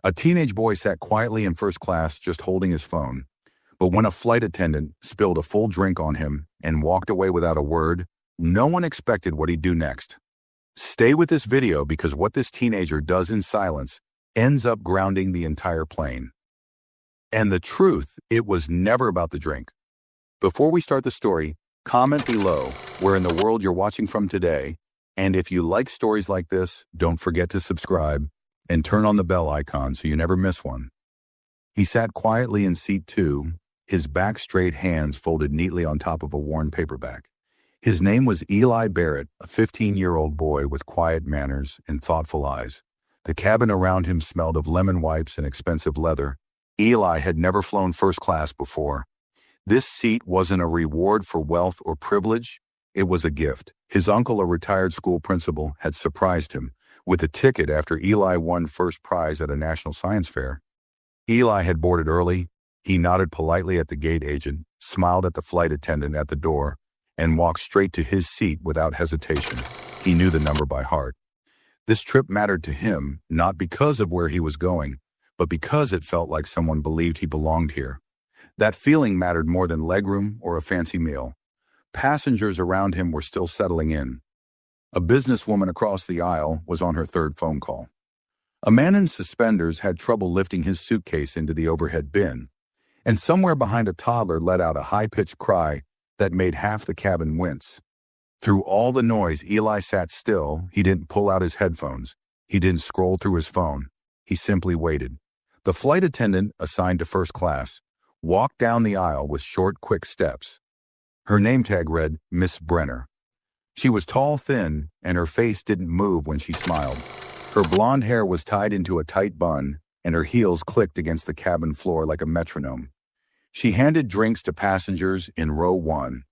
A teenage boy sat quietly in first class just holding his phone. But when a flight attendant spilled a full drink on him and walked away without a word, no one expected what he'd do next. Stay with this video because what this teenager does in silence ends up grounding the entire plane. And the truth, it was never about the drink. Before we start the story, comment below where in the world you're watching from today, and if you like stories like this, don't forget to subscribe and turn on the bell icon so you never miss one. He sat quietly in seat 2, his back straight, hands folded neatly on top of a worn paperback. His name was Eli Barrett, a 15-year-old boy with quiet manners and thoughtful eyes. The cabin around him smelled of lemon wipes and expensive leather. Eli had never flown first class before. This seat wasn't a reward for wealth or privilege. It was a gift. His uncle, a retired school principal, had surprised him with a ticket after Eli won first prize at a national science fair. Eli had boarded early. He nodded politely at the gate agent, smiled at the flight attendant at the door, and walked straight to his seat without hesitation. He knew the number by heart. This trip mattered to him, not because of where he was going, but because it felt like someone believed he belonged here. That feeling mattered more than legroom or a fancy meal. Passengers around him were still settling in. A businesswoman across the aisle was on her third phone call. A man in suspenders had trouble lifting his suitcase into the overhead bin, and somewhere behind a toddler let out a high-pitched cry that made half the cabin wince. Through all the noise, Eli sat still. He didn't pull out his headphones. He didn't scroll through his phone. He simply waited. The flight attendant, assigned to first class, walked down the aisle with short, quick steps. Her name tag read Miss Brenner. She was tall, thin, and her face didn't move when she smiled. Her blonde hair was tied into a tight bun, and her heels clicked against the cabin floor like a metronome. She handed drinks to passengers in row 1.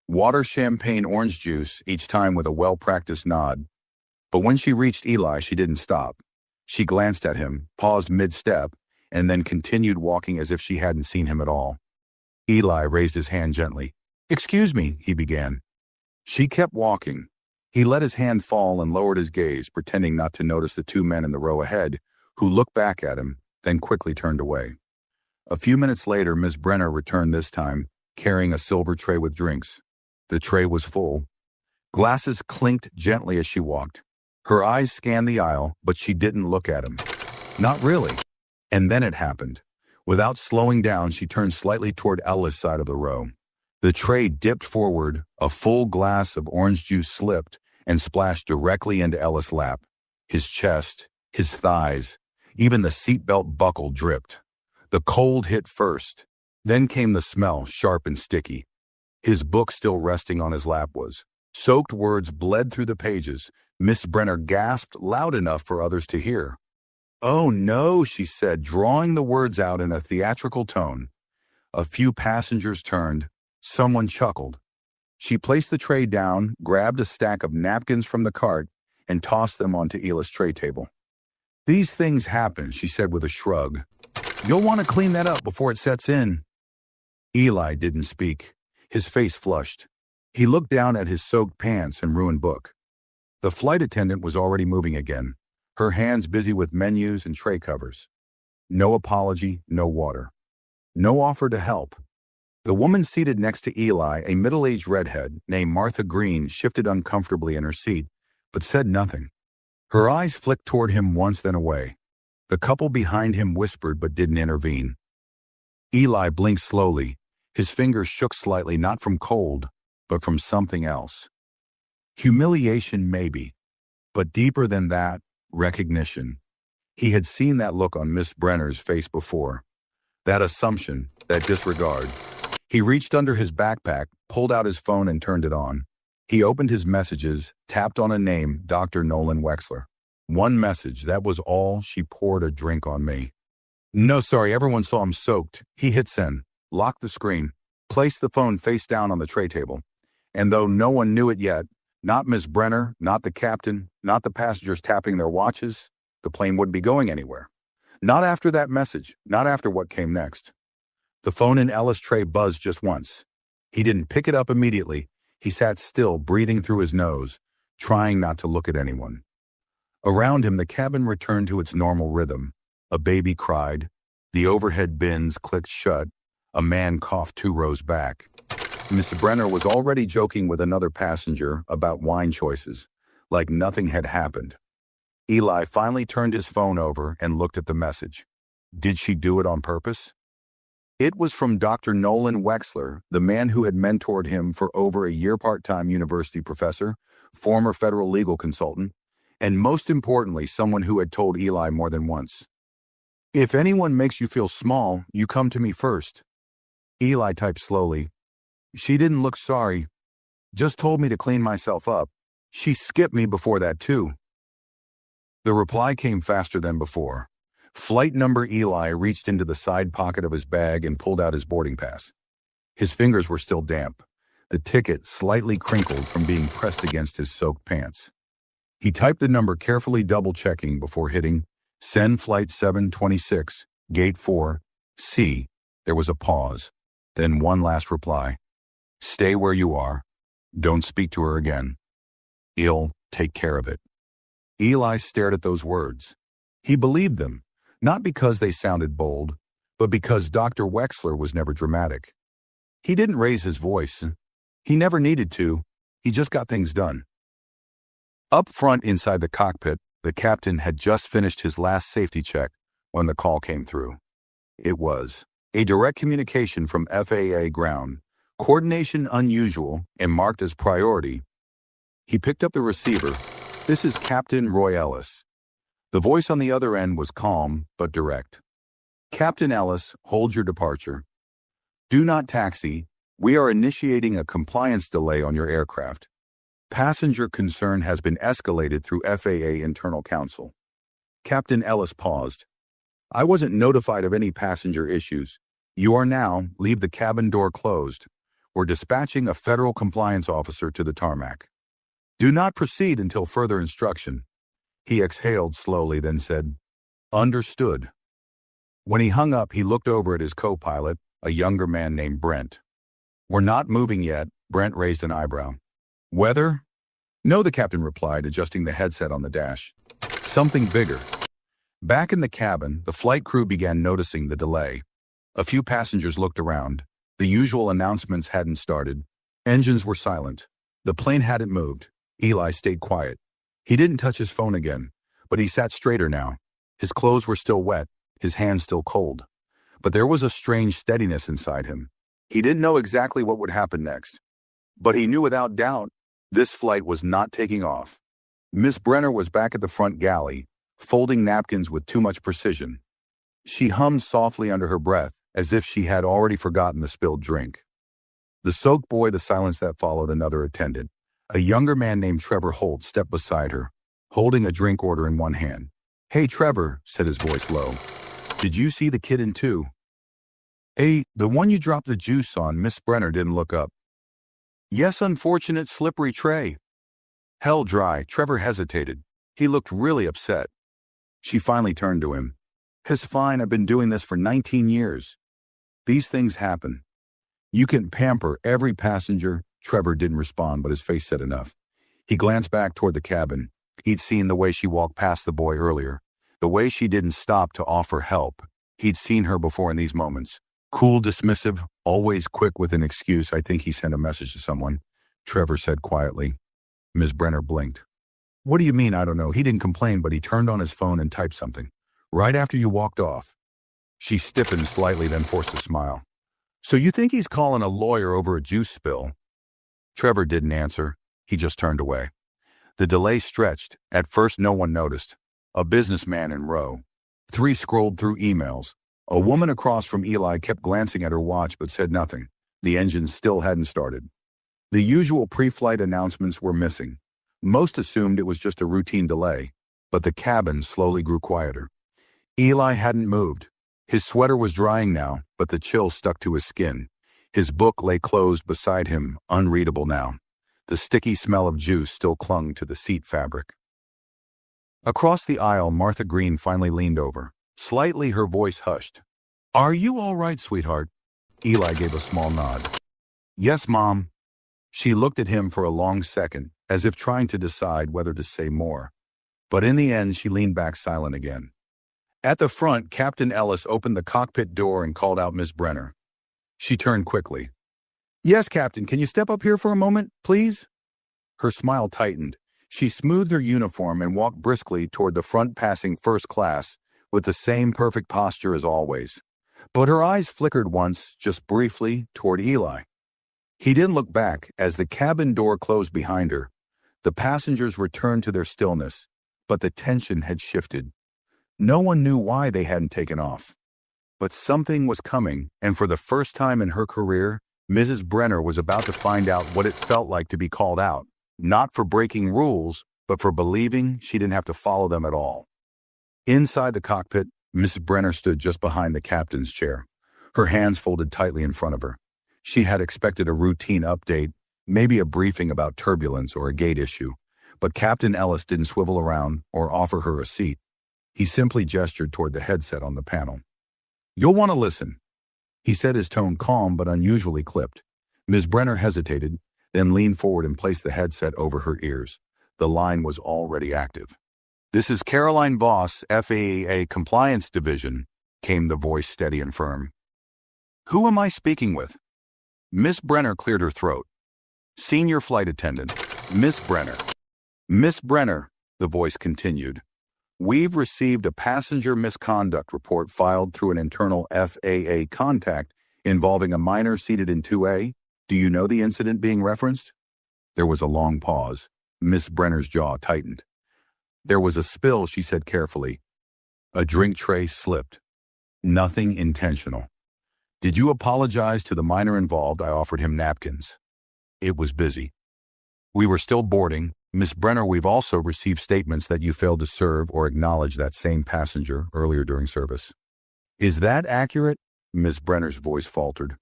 Water, champagne, orange juice, each time with a well-practiced nod. But when she reached Eli, she didn't stop. She glanced at him, paused mid-step, and then continued walking as if she hadn't seen him at all. Eli raised his hand gently. "Excuse me," he began. She kept walking. He let his hand fall and lowered his gaze, pretending not to notice the 2 men in the row ahead, who looked back at him, then quickly turned away. A few minutes later, Miss Brenner returned this time, carrying a silver tray with drinks. The tray was full. Glasses clinked gently as she walked. Her eyes scanned the aisle, but she didn't look at him. Not really. And then it happened. Without slowing down, she turned slightly toward Ella's side of the row. The tray dipped forward, a full glass of orange juice slipped and splashed directly into Ella's lap. His chest, his thighs, even the seatbelt buckle dripped. The cold hit first. Then came the smell, sharp and sticky. His book still resting on his lap was. Soaked words bled through the pages. Miss Brenner gasped loud enough for others to hear. "Oh no," she said, drawing the words out in a theatrical tone. A few passengers turned. Someone chuckled. She placed the tray down, grabbed a stack of napkins from the cart, and tossed them onto Eli's tray table. "These things happen," she said with a shrug. "You'll want to clean that up before it sets in." Eli didn't speak. His face flushed. He looked down at his soaked pants and ruined book. The flight attendant was already moving again, her hands busy with menus and tray covers. No apology, no water. No offer to help. The woman seated next to Eli, a middle-aged redhead named Martha Green, shifted uncomfortably in her seat, but said nothing. Her eyes flicked toward him once, then away. The couple behind him whispered but didn't intervene. Eli blinked slowly. His fingers shook slightly, not from cold, but from something else. Humiliation, maybe, but deeper than that, recognition. He had seen that look on Miss Brenner's face before. That assumption, that disregard. He reached under his backpack, pulled out his phone and turned it on. He opened his messages, tapped on a name, Dr. Nolan Wexler. One message, that was all. She poured a drink on me. "No, sorry, everyone saw him soaked." He hit send, locked the screen, placed the phone face down on the tray table. And though no one knew it yet, not Miss Brenner, not the captain, not the passengers tapping their watches, the plane wouldn't be going anywhere. Not after that message, not after what came next. The phone in Ella's tray buzzed just once. He didn't pick it up immediately. He sat still, breathing through his nose, trying not to look at anyone. Around him, the cabin returned to its normal rhythm. A baby cried. The overhead bins clicked shut. A man coughed 2 rows back. Miss Brenner was already joking with another passenger about wine choices, like nothing had happened. Eli finally turned his phone over and looked at the message. Did she do it on purpose? It was from Dr. Nolan Wexler, the man who had mentored him for over a year, part-time university professor, former federal legal consultant, and most importantly, someone who had told Eli more than once. If anyone makes you feel small, you come to me first. Eli typed slowly. She didn't look sorry. Just told me to clean myself up. She skipped me before that too. The reply came faster than before. Flight number. Eli reached into the side pocket of his bag and pulled out his boarding pass. His fingers were still damp, the ticket slightly crinkled from being pressed against his soaked pants. He typed the number, carefully double-checking before hitting Send Flight 726, Gate 4, C. There was a pause, then one last reply. Stay where you are. Don't speak to her again. I'll take care of it. Eli stared at those words. He believed them, not because they sounded bold, but because Dr. Wexler was never dramatic. He didn't raise his voice. He never needed to. He just got things done. Up front inside the cockpit, the captain had just finished his last safety check when the call came through. It was a direct communication from FAA ground, coordination unusual and marked as priority. He picked up the receiver. This is Captain Roy Ellis. The voice on the other end was calm but direct. Captain Ellis, hold your departure. Do not taxi. We are initiating a compliance delay on your aircraft. Passenger concern has been escalated through FAA internal counsel. Captain Ellis paused. I wasn't notified of any passenger issues. You are now. Leave the cabin door closed. We're dispatching a federal compliance officer to the tarmac. Do not proceed until further instruction. He exhaled slowly, then said, Understood. When he hung up, he looked over at his co-pilot, a younger man named Brent. We're not moving yet. Brent raised an eyebrow. Weather? No, the captain replied, adjusting the headset on the dash. Something bigger. Back in the cabin, the flight crew began noticing the delay. A few passengers looked around. The usual announcements hadn't started. Engines were silent. The plane hadn't moved. Eli stayed quiet. He didn't touch his phone again, but he sat straighter now. His clothes were still wet, his hands still cold. But there was a strange steadiness inside him. He didn't know exactly what would happen next. But he knew without doubt this flight was not taking off. Miss Brenner was back at the front galley, folding napkins with too much precision. She hummed softly under her breath, as if she had already forgotten the spilled drink. The soaked boy, the silence that followed, another attendant. A younger man named Trevor Holt stepped beside her, holding a drink order in one hand. Hey, Trevor, said his voice low. Did you see the kid in 2? The one you dropped the juice on. Miss Brenner didn't look up. Yes, unfortunate slippery tray. Hell dry. Trevor hesitated. He looked really upset. She finally turned to him. It's fine. I've been doing this for 19 years. These things happen. You can pamper every passenger. Trevor didn't respond, but his face said enough. He glanced back toward the cabin. He'd seen the way she walked past the boy earlier, the way she didn't stop to offer help. He'd seen her before in these moments. Cool, dismissive, always quick with an excuse. I think he sent a message to someone, Trevor said quietly. Ms. Brenner blinked. What do you mean? I don't know. He didn't complain, but he turned on his phone and typed something. Right after you walked off. She stiffened slightly, then forced a smile. So you think he's calling a lawyer over a juice spill? Trevor didn't answer. He just turned away. The delay stretched. At first, no one noticed. A businessman in row. 3 scrolled through emails. A woman across from Eli kept glancing at her watch but said nothing. The engine still hadn't started. The usual pre-flight announcements were missing. Most assumed it was just a routine delay, but the cabin slowly grew quieter. Eli hadn't moved. His sweater was drying now, but the chill stuck to his skin. His book lay closed beside him, unreadable now. The sticky smell of juice still clung to the seat fabric. Across the aisle, Martha Green finally leaned over. Slightly, her voice hushed. Are you all right, sweetheart? Eli gave a small nod. Yes, Mom. She looked at him for a long second, as if trying to decide whether to say more. But in the end, she leaned back silent again. At the front, Captain Ellis opened the cockpit door and called out Miss Brenner. She turned quickly. "Yes, Captain, can you step up here for a moment, please?" Her smile tightened. She smoothed her uniform and walked briskly toward the front, passing first class with the same perfect posture as always. But her eyes flickered once, just briefly, toward Eli. He didn't look back as the cabin door closed behind her. The passengers returned to their stillness, but the tension had shifted. No one knew why they hadn't taken off. But something was coming, and for the first time in her career, Mrs. Brenner was about to find out what it felt like to be called out, not for breaking rules, but for believing she didn't have to follow them at all. Inside the cockpit, Mrs. Brenner stood just behind the captain's chair, her hands folded tightly in front of her. She had expected a routine update, maybe a briefing about turbulence or a gate issue, but Captain Ellis didn't swivel around or offer her a seat. He simply gestured toward the headset on the panel. "You'll want to listen," he said, his tone calm but unusually clipped. Ms. Brenner hesitated, then leaned forward and placed the headset over her ears. The line was already active. "This is Caroline Voss, FAA Compliance Division," came the voice steady and firm. "Who am I speaking with?" Miss Brenner cleared her throat. "Senior flight attendant, Miss Brenner." "Miss Brenner," the voice continued, "we've received a passenger misconduct report filed through an internal FAA contact involving a minor seated in 2A. Do you know the incident being referenced?" There was a long pause. Miss Brenner's jaw tightened. "There was a spill," she said carefully. "A drink tray slipped. Nothing intentional. Did you apologize to the minor involved?" I offered him napkins. "It was busy." "We were still boarding. Miss Brenner, we've also received statements that you failed to serve or acknowledge that same passenger earlier during service." "Is that accurate?" Miss Brenner's voice faltered.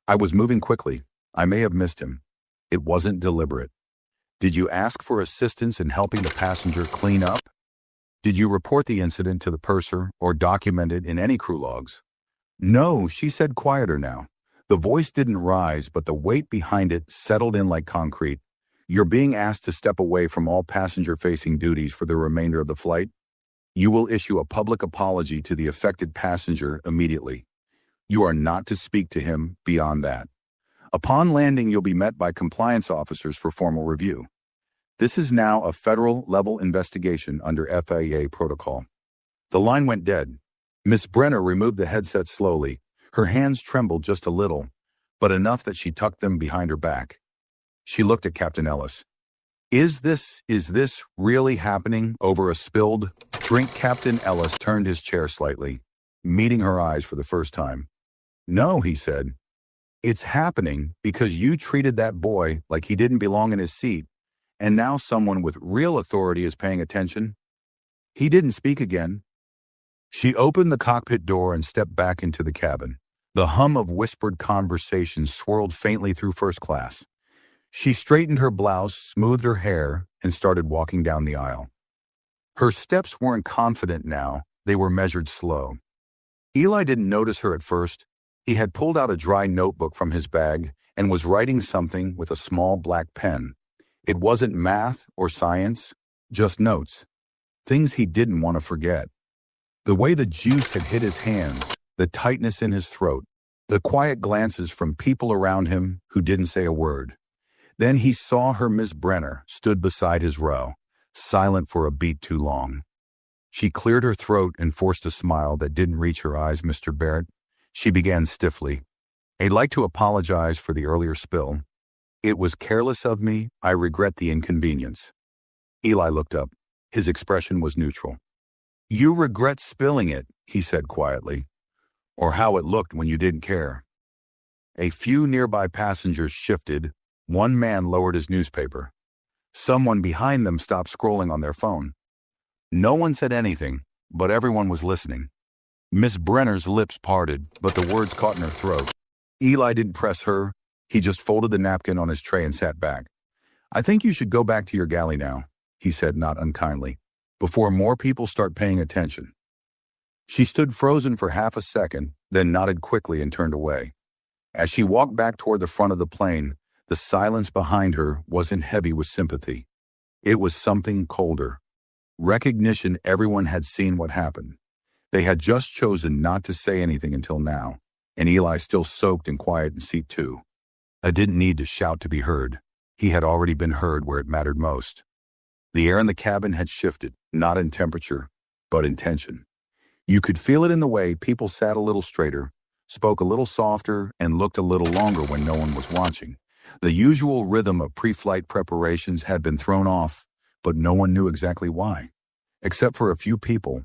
"I was moving quickly. I may have missed him. It wasn't deliberate." "Did you ask for assistance in helping the passenger clean up? Did you report the incident to the purser or document it in any crew logs?" "No," she said, quieter now. The voice didn't rise, but the weight behind it settled in like concrete. "You're being asked to step away from all passenger-facing duties for the remainder of the flight. You will issue a public apology to the affected passenger immediately. You are not to speak to him beyond that. Upon landing, you'll be met by compliance officers for formal review. This is now a federal-level investigation under FAA protocol." The line went dead. Miss Brenner removed the headset slowly. Her hands trembled just a little, but enough that she tucked them behind her back. She looked at Captain Ellis. Is this really happening over a spilled drink?" Captain Ellis turned his chair slightly, meeting her eyes for the first time. "No," he said. "It's happening because you treated that boy like he didn't belong in his seat, and now someone with real authority is paying attention." He didn't speak again. She opened the cockpit door and stepped back into the cabin. The hum of whispered conversation swirled faintly through first class. She straightened her blouse, smoothed her hair, and started walking down the aisle. Her steps weren't confident now, they were measured slow. Eli didn't notice her at first. He had pulled out a dry notebook from his bag and was writing something with a small black pen. It wasn't math or science, just notes. Things he didn't want to forget. The way the juice had hit his hands, the tightness in his throat, the quiet glances from people around him who didn't say a word. Then he saw her. Miss Brenner stood beside his row, silent for a beat too long. She cleared her throat and forced a smile that didn't reach her eyes. "Mr. Barrett," she began stiffly, "I'd like to apologize for the earlier spill. It was careless of me. I regret the inconvenience." Eli looked up. His expression was neutral. "You regret spilling it," he said quietly, "or how it looked when you didn't care." A few nearby passengers shifted. One man lowered his newspaper. Someone behind them stopped scrolling on their phone. No one said anything, but everyone was listening. Miss Brenner's lips parted, but the words caught in her throat. Eli didn't press her. He just folded the napkin on his tray and sat back. "I think you should go back to your galley now," he said, not unkindly, "before more people start paying attention." She stood frozen for half a second, then nodded quickly and turned away. As she walked back toward the front of the plane, the silence behind her wasn't heavy with sympathy. It was something colder. Recognition everyone had seen what happened. They had just chosen not to say anything until now, and Eli still soaked and quiet in seat 2. I didn't need to shout to be heard. He had already been heard where it mattered most. The air in the cabin had shifted, not in temperature, but in tension. You could feel it in the way people sat a little straighter, spoke a little softer, and looked a little longer when no one was watching. The usual rhythm of pre-flight preparations had been thrown off, but no one knew exactly why. Except for a few people,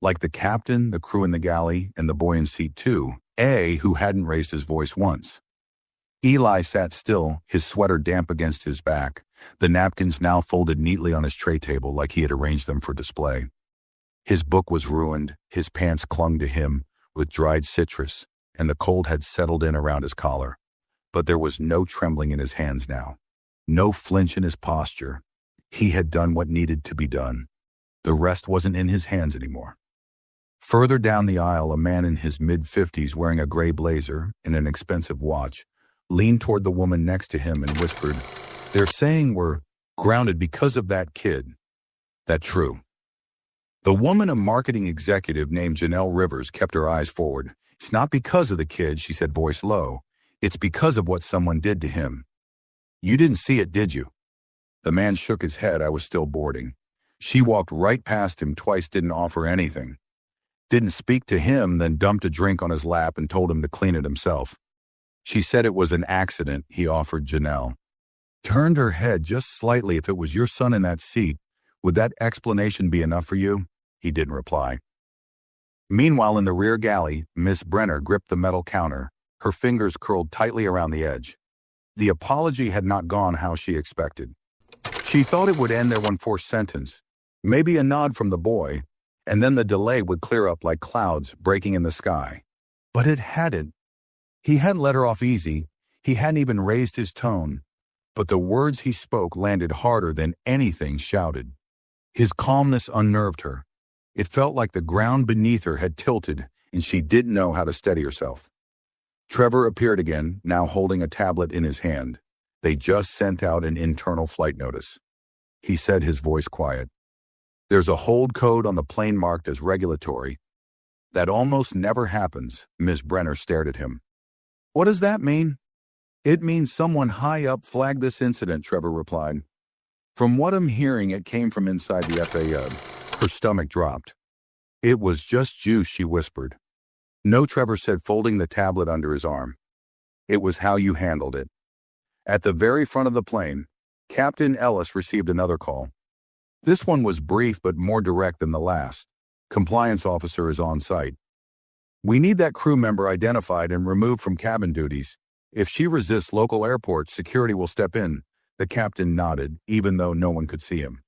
like the captain, the crew in the galley, and the boy in seat 2, who hadn't raised his voice once. Eli sat still, his sweater damp against his back, the napkins now folded neatly on his tray table like he had arranged them for display. His book was ruined, his pants clung to him with dried citrus, and the cold had settled in around his collar. But there was no trembling in his hands now, no flinch in his posture. He had done what needed to be done. The rest wasn't in his hands anymore. Further down the aisle, a man in his mid-50s wearing a gray blazer and an expensive watch leaned toward the woman next to him and whispered, "They're saying we're grounded because of that kid." That true. The woman, a marketing executive named Janelle Rivers, kept her eyes forward. "It's not because of the kid," she said, voice low. "It's because of what someone did to him." "You didn't see it, did you?" The man shook his head. "I was still boarding." She walked right past him twice, didn't offer anything. Didn't speak to him, then dumped a drink on his lap and told him to clean it himself. She said it was an accident, he offered Janelle. Turned her head just slightly. "If it was your son in that seat, would that explanation be enough for you?" He didn't reply. Meanwhile, in the rear galley, Miss Brenner gripped the metal counter, her fingers curled tightly around the edge. The apology had not gone how she expected. She thought it would end there one forced sentence, maybe a nod from the boy, and then the delay would clear up like clouds breaking in the sky. But it hadn't. He hadn't let her off easy. He hadn't even raised his tone. But the words he spoke landed harder than anything shouted. His calmness unnerved her. It felt like the ground beneath her had tilted, and she didn't know how to steady herself. Trevor appeared again, now holding a tablet in his hand. They just sent out an internal flight notice. He said, his voice quiet. "There's a hold code on the plane marked as regulatory. That almost never happens." Ms. Brenner stared at him. "What does that mean?" "It means someone high up flagged this incident," Trevor replied. "From what I'm hearing, it came from inside the FAO." Her stomach dropped. "It was just juice," she whispered. "No," Trevor said, folding the tablet under his arm. "It was how you handled it." At the very front of the plane, Captain Ellis received another call. This one was brief but more direct than the last. "Compliance officer is on site. We need that crew member identified and removed from cabin duties. If she resists local airports, security will step in." The captain nodded, even though no one could see him.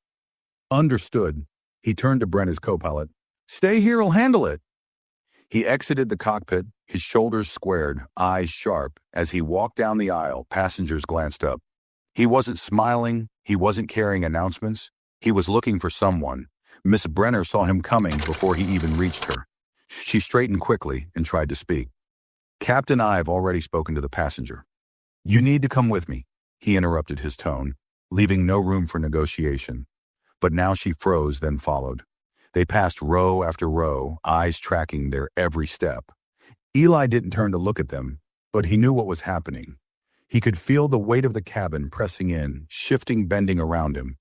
"Understood." He turned to Brent, his co-pilot. "Stay here, I'll handle it." He exited the cockpit, his shoulders squared, eyes sharp. As he walked down the aisle, passengers glanced up. He wasn't smiling, he wasn't carrying announcements. He was looking for someone. Miss Brenner saw him coming before he even reached her. She straightened quickly and tried to speak. "Captain, I've already spoken to the passenger." "You need to come with me," he interrupted, his tone, leaving no room for negotiation. But now she froze, then followed. They passed row after row, eyes tracking their every step. Eli didn't turn to look at them, but he knew what was happening. He could feel the weight of the cabin pressing in, shifting, bending around him.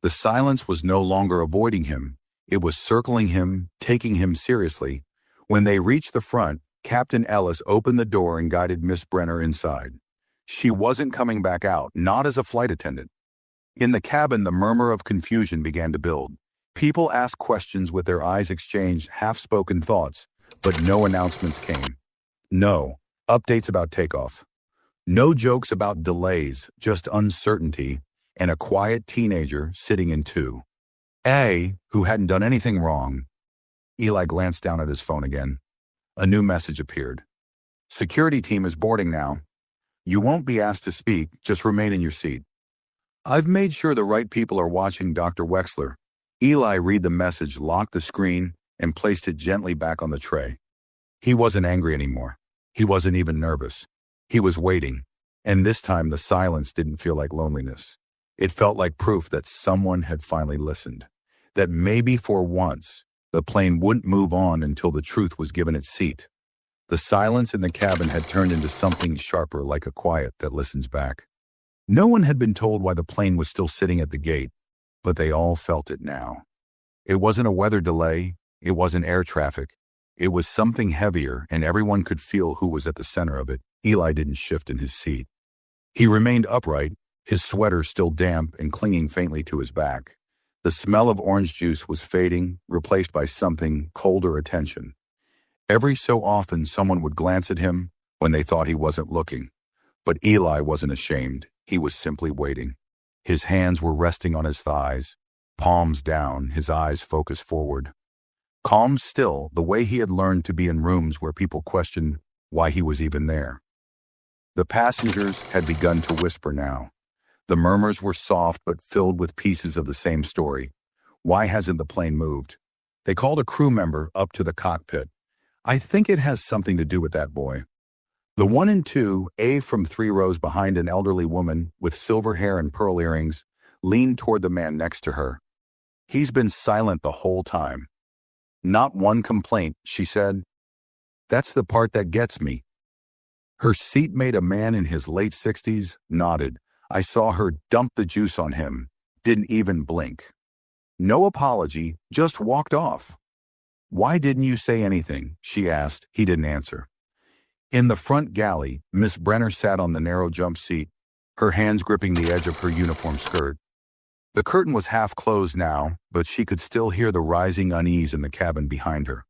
The silence was no longer avoiding him. It was circling him, taking him seriously. When they reached the front, Captain Ellis opened the door and guided Miss Brenner inside. She wasn't coming back out, not as a flight attendant. In the cabin, the murmur of confusion began to build. People asked questions, with their eyes exchanged half-spoken thoughts, but no announcements came. No updates about takeoff. No jokes about delays, just uncertainty, and a quiet teenager sitting in two. Who hadn't done anything wrong. Eli glanced down at his phone again. A new message appeared. "Security team is boarding now. You won't be asked to speak, just remain in your seat. I've made sure the right people are watching, Dr. Wexler." Eli read the message, locked the screen, and placed it gently back on the tray. He wasn't angry anymore. He wasn't even nervous. He was waiting, and this time the silence didn't feel like loneliness. It felt like proof that someone had finally listened, that maybe for once, The plane wouldn't move on until the truth was given its seat. The silence in the cabin had turned into something sharper, like a quiet that listens back. No one had been told why the plane was still sitting at the gate, but they all felt it now. It wasn't a weather delay, it wasn't air traffic. It was something heavier, and everyone could feel who was at the center of it. Eli didn't shift in his seat. He remained upright, his sweater still damp and clinging faintly to his back. The smell of orange juice was fading, replaced by something colder attention. Every so often someone would glance at him when they thought he wasn't looking. But Eli wasn't ashamed. He was simply waiting. His hands were resting on his thighs, palms down, his eyes focused forward. Calm still, the way he had learned to be in rooms where people questioned why he was even there. The passengers had begun to whisper now. The murmurs were soft but filled with pieces of the same story. Why hasn't the plane moved? They called a crew member up to the cockpit. I think it has something to do with that boy. The 1 and 2, A from 3 rows behind an elderly woman with silver hair and pearl earrings, leaned toward the man next to her. He's been silent the whole time. Not one complaint, she said. That's the part that gets me. Her seatmate, a man in his late 60s, nodded. I saw her dump the juice on him. Didn't even blink. No apology, just walked off. Why didn't you say anything? She asked. He didn't answer. In the front galley, Miss Brenner sat on the narrow jump seat, her hands gripping the edge of her uniform skirt. The curtain was half closed now, but she could still hear the rising unease in the cabin behind her.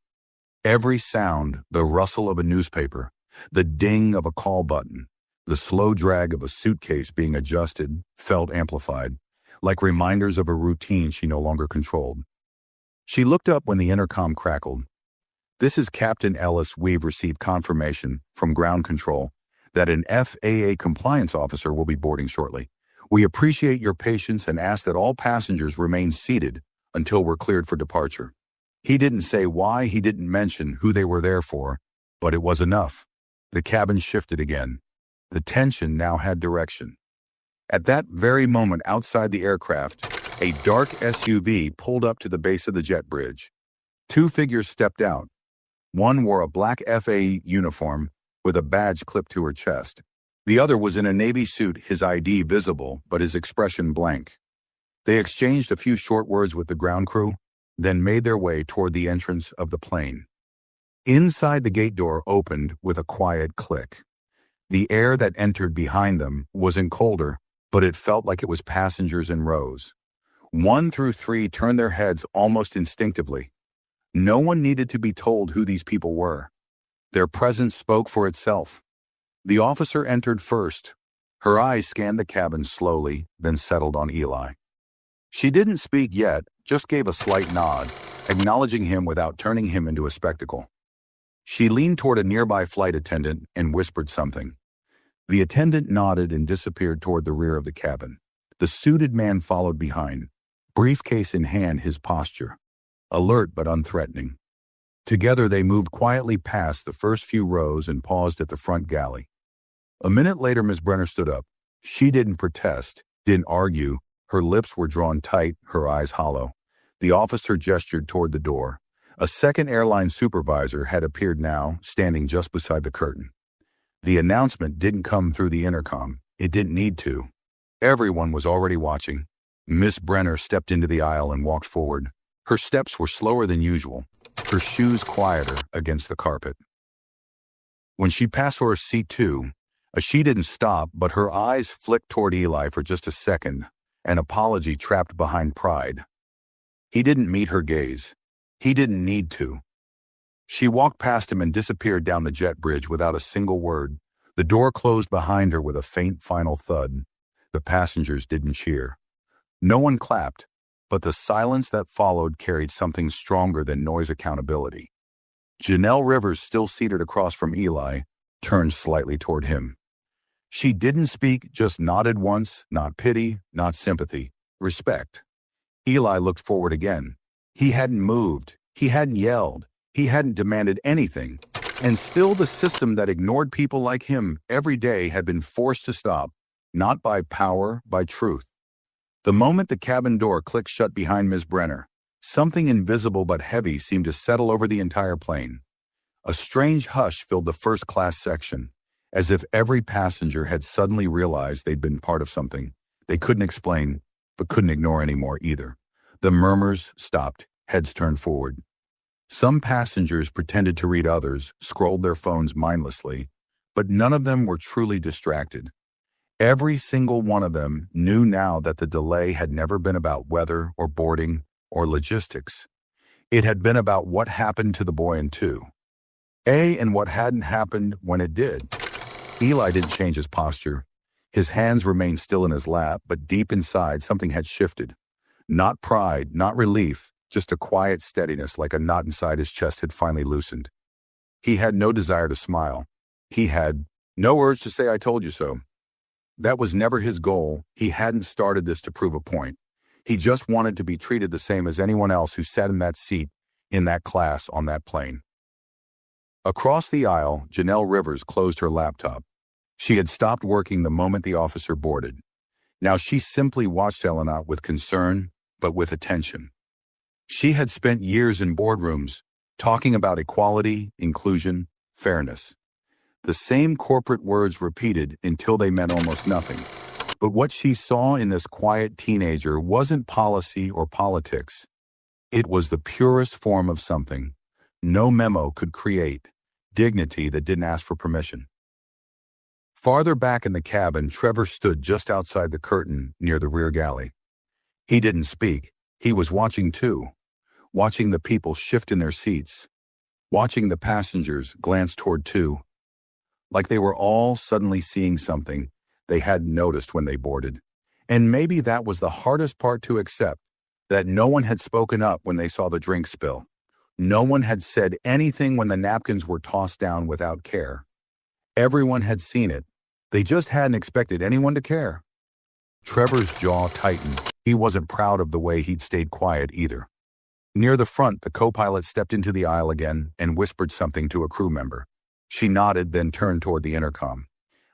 Every sound, the rustle of a newspaper, the ding of a call button, the slow drag of a suitcase being adjusted, felt amplified, like reminders of a routine she no longer controlled. She looked up when the intercom crackled. This is Captain Ellis. We've received confirmation from ground control that an FAA compliance officer will be boarding shortly. We appreciate your patience and ask that all passengers remain seated until we're cleared for departure. He didn't say why, he didn't mention who they were there for, but it was enough. The cabin shifted again. The tension now had direction. At that very moment outside the aircraft, a dark SUV pulled up to the base of the jet bridge. 2 figures stepped out. One wore a black FAA uniform with a badge clipped to her chest. The other was in a navy suit, his ID visible, but his expression blank. They exchanged a few short words with the ground crew, then made their way toward the entrance of the plane. Inside, the gate door opened with a quiet click. The air that entered behind them wasn't colder, but it felt like it was passengers in rows. 1 through 3 turned their heads almost instinctively. No one needed to be told who these people were. Their presence spoke for itself. The officer entered first. Her eyes scanned the cabin slowly, then settled on Eli. She didn't speak yet, just gave a slight nod, acknowledging him without turning him into a spectacle. She leaned toward a nearby flight attendant and whispered something. The attendant nodded and disappeared toward the rear of the cabin. The suited man followed behind, briefcase in hand, his posture alert but unthreatening. Together they moved quietly past the first few rows and paused at the front galley. A minute later, Miss Brenner stood up. She didn't protest, didn't argue. Her lips were drawn tight, her eyes hollow. The officer gestured toward the door. A second airline supervisor had appeared now, standing just beside the curtain. The announcement didn't come through the intercom. It didn't need to. Everyone was already watching. Miss Brenner stepped into the aisle and walked forward. Her steps were slower than usual, her shoes quieter against the carpet. When she passed her seat 2, she didn't stop, but her eyes flicked toward Eli for just a second, an apology trapped behind pride. He didn't meet her gaze. He didn't need to. She walked past him and disappeared down the jet bridge without a single word. The door closed behind her with a faint final thud. The passengers didn't cheer. No one clapped, but the silence that followed carried something stronger than noise accountability. Janelle Rivers, still seated across from Eli, turned slightly toward him. She didn't speak, just nodded once, not pity, not sympathy, respect. Eli looked forward again. He hadn't moved, he hadn't yelled, he hadn't demanded anything, and still the system that ignored people like him every day had been forced to stop, not by power, by truth. The moment the cabin door clicked shut behind Ms. Brenner, Something invisible but heavy seemed to settle over the entire plane. A strange hush filled the first-class section, as if every passenger had suddenly realized they'd been part of something they couldn't explain, but couldn't ignore anymore either. The murmurs stopped, heads turned forward. Some passengers pretended to read others, scrolled their phones mindlessly, but none of them were truly distracted. Every single one of them knew now that the delay had never been about weather or boarding or logistics. It had been about what happened to the boy in 2A and what hadn't happened when it did. Eli didn't change his posture. His hands remained still in his lap, but deep inside something had shifted. Not pride, not relief, just a quiet steadiness, like a knot inside his chest had finally loosened. He had no desire to smile. He had no urge to say, "I told you so." That was never his goal. He hadn't started this to prove a point. He just wanted to be treated the same as anyone else who sat in that seat, in that class, on that plane. Across the aisle, Janelle Rivers closed her laptop. She had stopped working the moment the officer boarded. Now she simply watched Elena with concern, but with attention. She had spent years in boardrooms, talking about equality, inclusion, fairness. The same corporate words repeated until they meant almost nothing. But what she saw in this quiet teenager wasn't policy or politics. It was the purest form of something no memo could create, dignity that didn't ask for permission. Farther back in the cabin, Trevor stood just outside the curtain near the rear galley. He didn't speak. He was watching too, watching the people shift in their seats, watching the passengers glance toward too, like they were all suddenly seeing something they hadn't noticed when they boarded. And maybe that was the hardest part to accept, that no one had spoken up when they saw the drink spill. No one had said anything when the napkins were tossed down without care. Everyone had seen it. They just hadn't expected anyone to care. Trevor's jaw tightened. He wasn't proud of the way he'd stayed quiet either. Near the front, the co-pilot stepped into the aisle again and whispered something to a crew member. She nodded, then turned toward the intercom.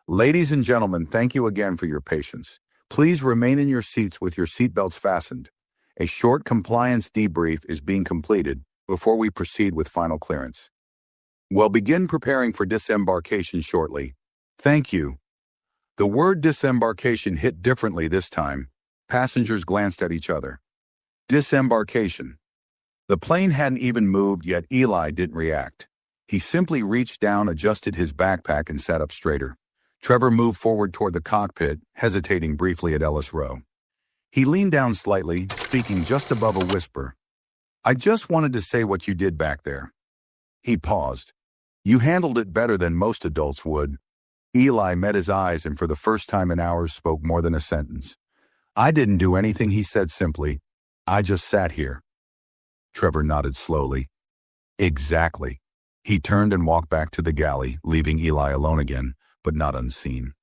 "Ladies and gentlemen, thank you again for your patience. Please remain in your seats with your seatbelts fastened. A short compliance debrief is being completed before we proceed with final clearance. We'll begin preparing for disembarkation shortly. Thank you." The word disembarkation hit differently this time. Passengers glanced at each other. Disembarkation. The plane hadn't even moved, yet Eli didn't react. He simply reached down, adjusted his backpack, and sat up straighter. Trevor moved forward toward the cockpit, hesitating briefly at Ellis Rowe. He leaned down slightly, speaking just above a whisper. "I just wanted to say what you did back there." He paused. "You handled it better than most adults would." Eli met his eyes and for the first time in hours spoke more than a sentence. "I didn't do anything," he said simply. "I just sat here." Trevor nodded slowly. "Exactly." He turned and walked back to the galley, leaving Eli alone again, but not unseen.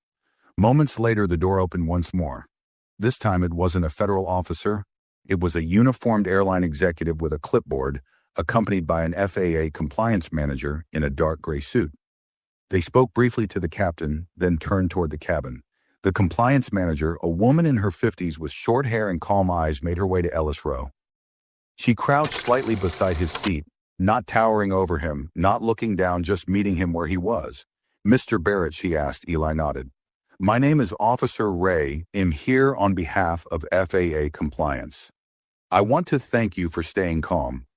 Moments later, the door opened once more. This time it wasn't a federal officer. It was a uniformed airline executive with a clipboard, accompanied by an FAA compliance manager in a dark gray suit. They spoke briefly to the captain, then turned toward the cabin. The compliance manager, a woman in her 50s with short hair and calm eyes, made her way to Ellis Rowe. She crouched slightly beside his seat, not towering over him, not looking down, just meeting him where he was. "Mr. Barrett," she asked. Eli nodded. "My name is Officer Ray. I'm here on behalf of FAA Compliance. I want to thank you for staying calm.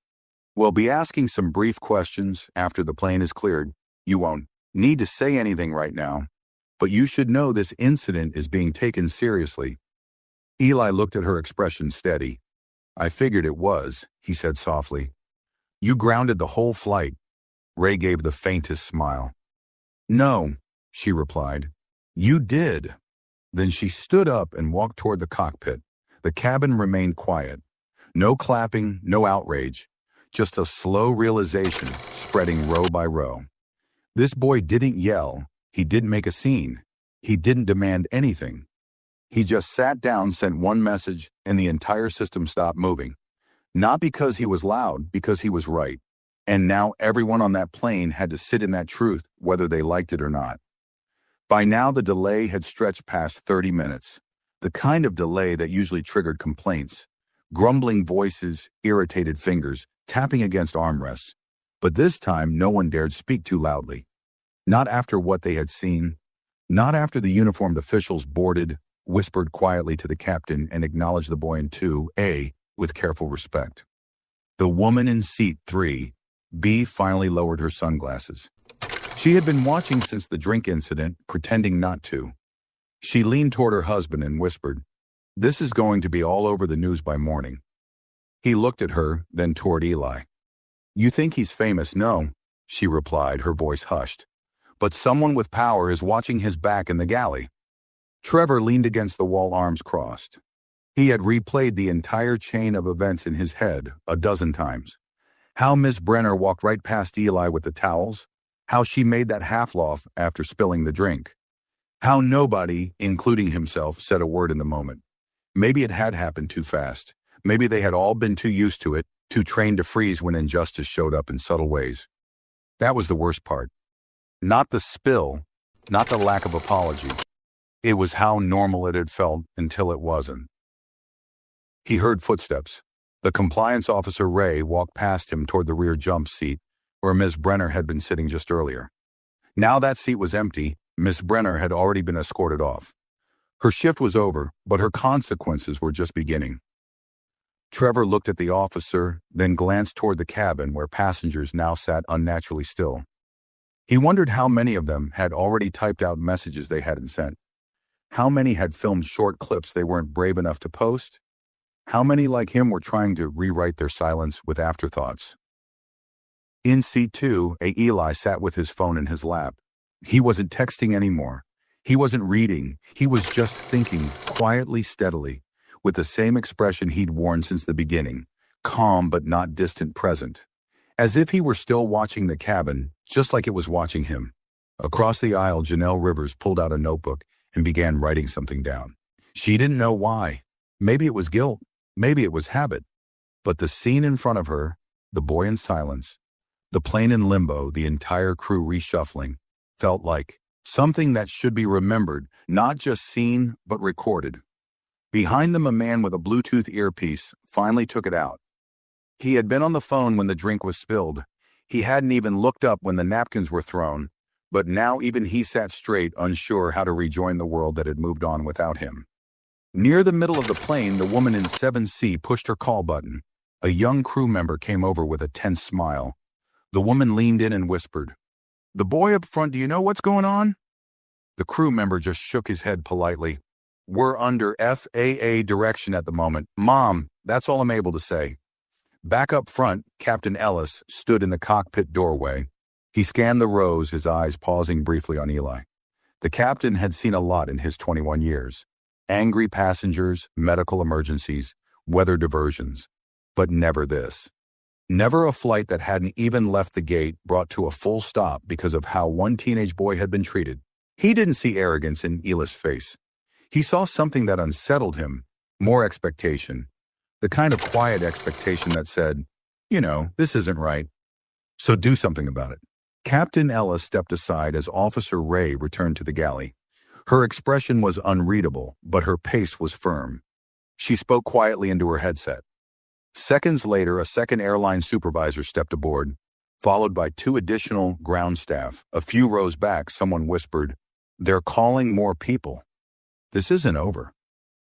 We'll be asking some brief questions after the plane is cleared. You won't need to say anything right now, but you should know this incident is being taken seriously." Eli looked at her, expression steady. "I figured it was," he said softly. "You grounded the whole flight." Ray gave the faintest smile. "No," she replied. "You did." Then she stood up and walked toward the cockpit. The cabin remained quiet. No clapping, no outrage, just a slow realization spreading row by row. This boy didn't yell. He didn't make a scene. He didn't demand anything. He just sat down, sent one message, and the entire system stopped moving. Not because he was loud, because he was right. And now everyone on that plane had to sit in that truth, whether they liked it or not. By now, the delay had stretched past 30 minutes, the kind of delay that usually triggered complaints. Grumbling voices, irritated fingers, tapping against armrests. But this time, no one dared speak too loudly. Not after what they had seen. Not after the uniformed officials boarded, whispered quietly to the captain, and acknowledged the boy in 2A with careful respect. The woman in seat 3B finally lowered her sunglasses. She had been watching since the drink incident, pretending not to. She leaned toward her husband and whispered, "This is going to be all over the news by morning." He looked at her, then toward Eli. "You think he's famous?" "No," she replied, her voice hushed. "But someone with power is watching his back in the galley." Trevor leaned against the wall, arms crossed. He had replayed the entire chain of events in his head a dozen times. How Miss Brenner walked right past Eli with the towels. How she made that half laugh after spilling the drink. How nobody, including himself, said a word in the moment. Maybe it had happened too fast. Maybe they had all been too used to it, too trained to freeze when injustice showed up in subtle ways. That was the worst part. Not the spill, not the lack of apology. It was how normal it had felt until it wasn't. He heard footsteps. The compliance officer Ray walked past him toward the rear jump seat, where Miss Brenner had been sitting just earlier. Now that seat was empty. Miss Brenner had already been escorted off. Her shift was over, but her consequences were just beginning. Trevor looked at the officer, then glanced toward the cabin where passengers now sat unnaturally still. He wondered how many of them had already typed out messages they hadn't sent. How many had filmed short clips they weren't brave enough to post? How many like him were trying to rewrite their silence with afterthoughts? In seat 2, Eli sat with his phone in his lap. He wasn't texting anymore. He wasn't reading. He was just thinking, quietly, steadily, with the same expression he'd worn since the beginning, calm but not distant present. As if he were still watching the cabin, just like it was watching him. Across the aisle, Janelle Rivers pulled out a notebook and began writing something down. She didn't know why. Maybe it was guilt. Maybe it was habit. But the scene in front of her, the boy in silence, the plane in limbo, the entire crew reshuffling, felt like something that should be remembered, not just seen, but recorded. Behind them, a man with a Bluetooth earpiece finally took it out. He had been on the phone when the drink was spilled. He hadn't even looked up when the napkins were thrown, but now even he sat straight, unsure how to rejoin the world that had moved on without him. Near the middle of the plane, the woman in 7C pushed her call button. A young crew member came over with a tense smile. The woman leaned in and whispered, "The boy up front, do you know what's going on?" The crew member just shook his head politely. "We're under FAA direction at the moment. Mom, that's all I'm able to say." Back up front, Captain Ellis stood in the cockpit doorway. He scanned the rows, his eyes pausing briefly on Eli. The captain had seen a lot in his 21 years. Angry passengers, medical emergencies, weather diversions. But never this. Never a flight that hadn't even left the gate brought to a full stop because of how one teenage boy had been treated. He didn't see arrogance in Eli's face. He saw something that unsettled him, more expectation. The kind of quiet expectation that said, this isn't right, so do something about it. Captain Ellis stepped aside as Officer Ray returned to the galley. Her expression was unreadable, but her pace was firm. She spoke quietly into her headset. Seconds later, a second airline supervisor stepped aboard, followed by 2 additional ground staff. A few rows back, someone whispered, "They're calling more people." This isn't over.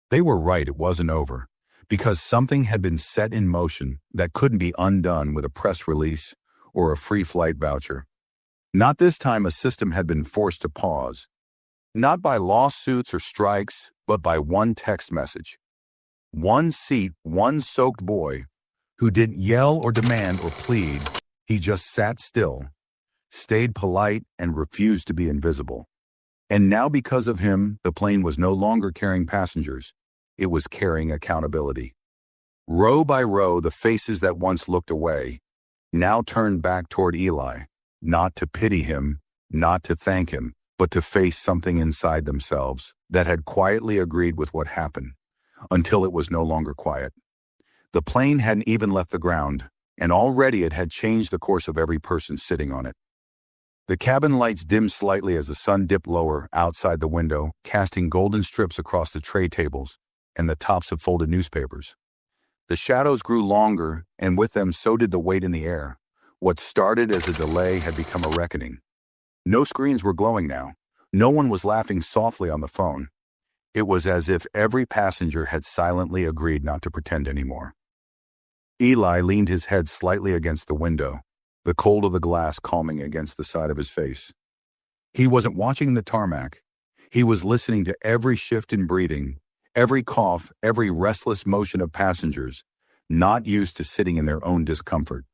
They were right, it wasn't over, because something had been set in motion that couldn't be undone with a press release or a free flight voucher. Not this time a system had been forced to pause. Not by lawsuits or strikes, but by one text message. One seat, one soaked boy, who didn't yell or demand or plead. He just sat still, stayed polite, and refused to be invisible. And now because of him, the plane was no longer carrying passengers. It was carrying accountability. Row by row, the faces that once looked away now turned back toward Eli, not to pity him, not to thank him, but to face something inside themselves that had quietly agreed with what happened, until it was no longer quiet. The plane hadn't even left the ground, and already it had changed the course of every person sitting on it. The cabin lights dimmed slightly as the sun dipped lower outside the window, casting golden strips across the tray tables and the tops of folded newspapers. The shadows grew longer, and with them so did the weight in the air. What started as a delay had become a reckoning. No screens were glowing now. No one was laughing softly on the phone. It was as if every passenger had silently agreed not to pretend anymore. Eli leaned his head slightly against the window, the cold of the glass calming against the side of his face. He wasn't watching the tarmac. He was listening to every shift in breathing, every cough, every restless motion of passengers, not used to sitting in their own discomfort.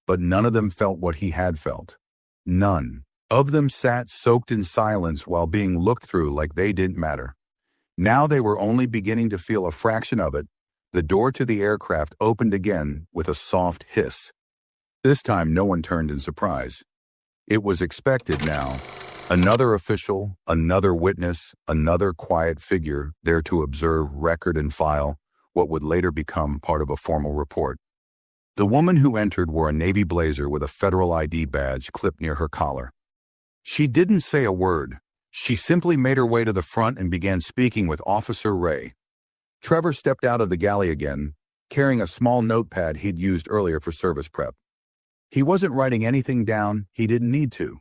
But none of them felt what he had felt. None of them sat soaked in silence while being looked through like they didn't matter. Now they were only beginning to feel a fraction of it. The door to the aircraft opened again with a soft hiss. This time no one turned in surprise. It was expected now. Another official, another witness, another quiet figure there to observe, record, and file what would later become part of a formal report. The woman who entered wore a navy blazer with a federal ID badge clipped near her collar. She didn't say a word. She simply made her way to the front and began speaking with Officer Ray. Trevor stepped out of the galley again, carrying a small notepad he'd used earlier for service prep. He wasn't writing anything down. He didn't need to.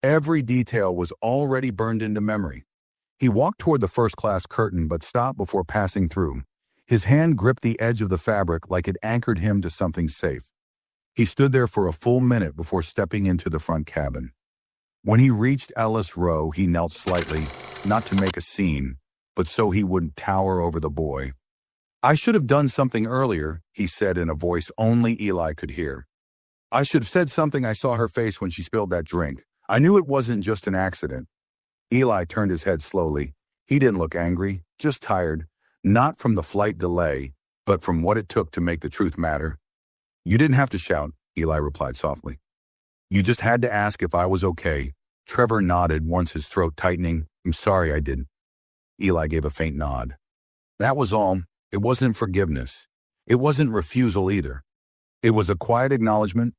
Every detail was already burned into memory. He walked toward the first-class curtain but stopped before passing through. His hand gripped the edge of the fabric like it anchored him to something safe. He stood there for a full minute before stepping into the front cabin. When he reached Ellis Rowe, he knelt slightly, not to make a scene, but so he wouldn't tower over the boy. "I should have done something earlier," he said in a voice only Eli could hear. "I should have said something. I saw her face when she spilled that drink. I knew it wasn't just an accident." Eli turned his head slowly. He didn't look angry, just tired, not from the flight delay, but from what it took to make the truth matter. "You didn't have to shout," Eli replied softly. "You just had to ask if I was okay." Trevor nodded, once his throat tightening. "I'm sorry I didn't." Eli gave a faint nod. That was all. It wasn't forgiveness. It wasn't refusal either. It was a quiet acknowledgement,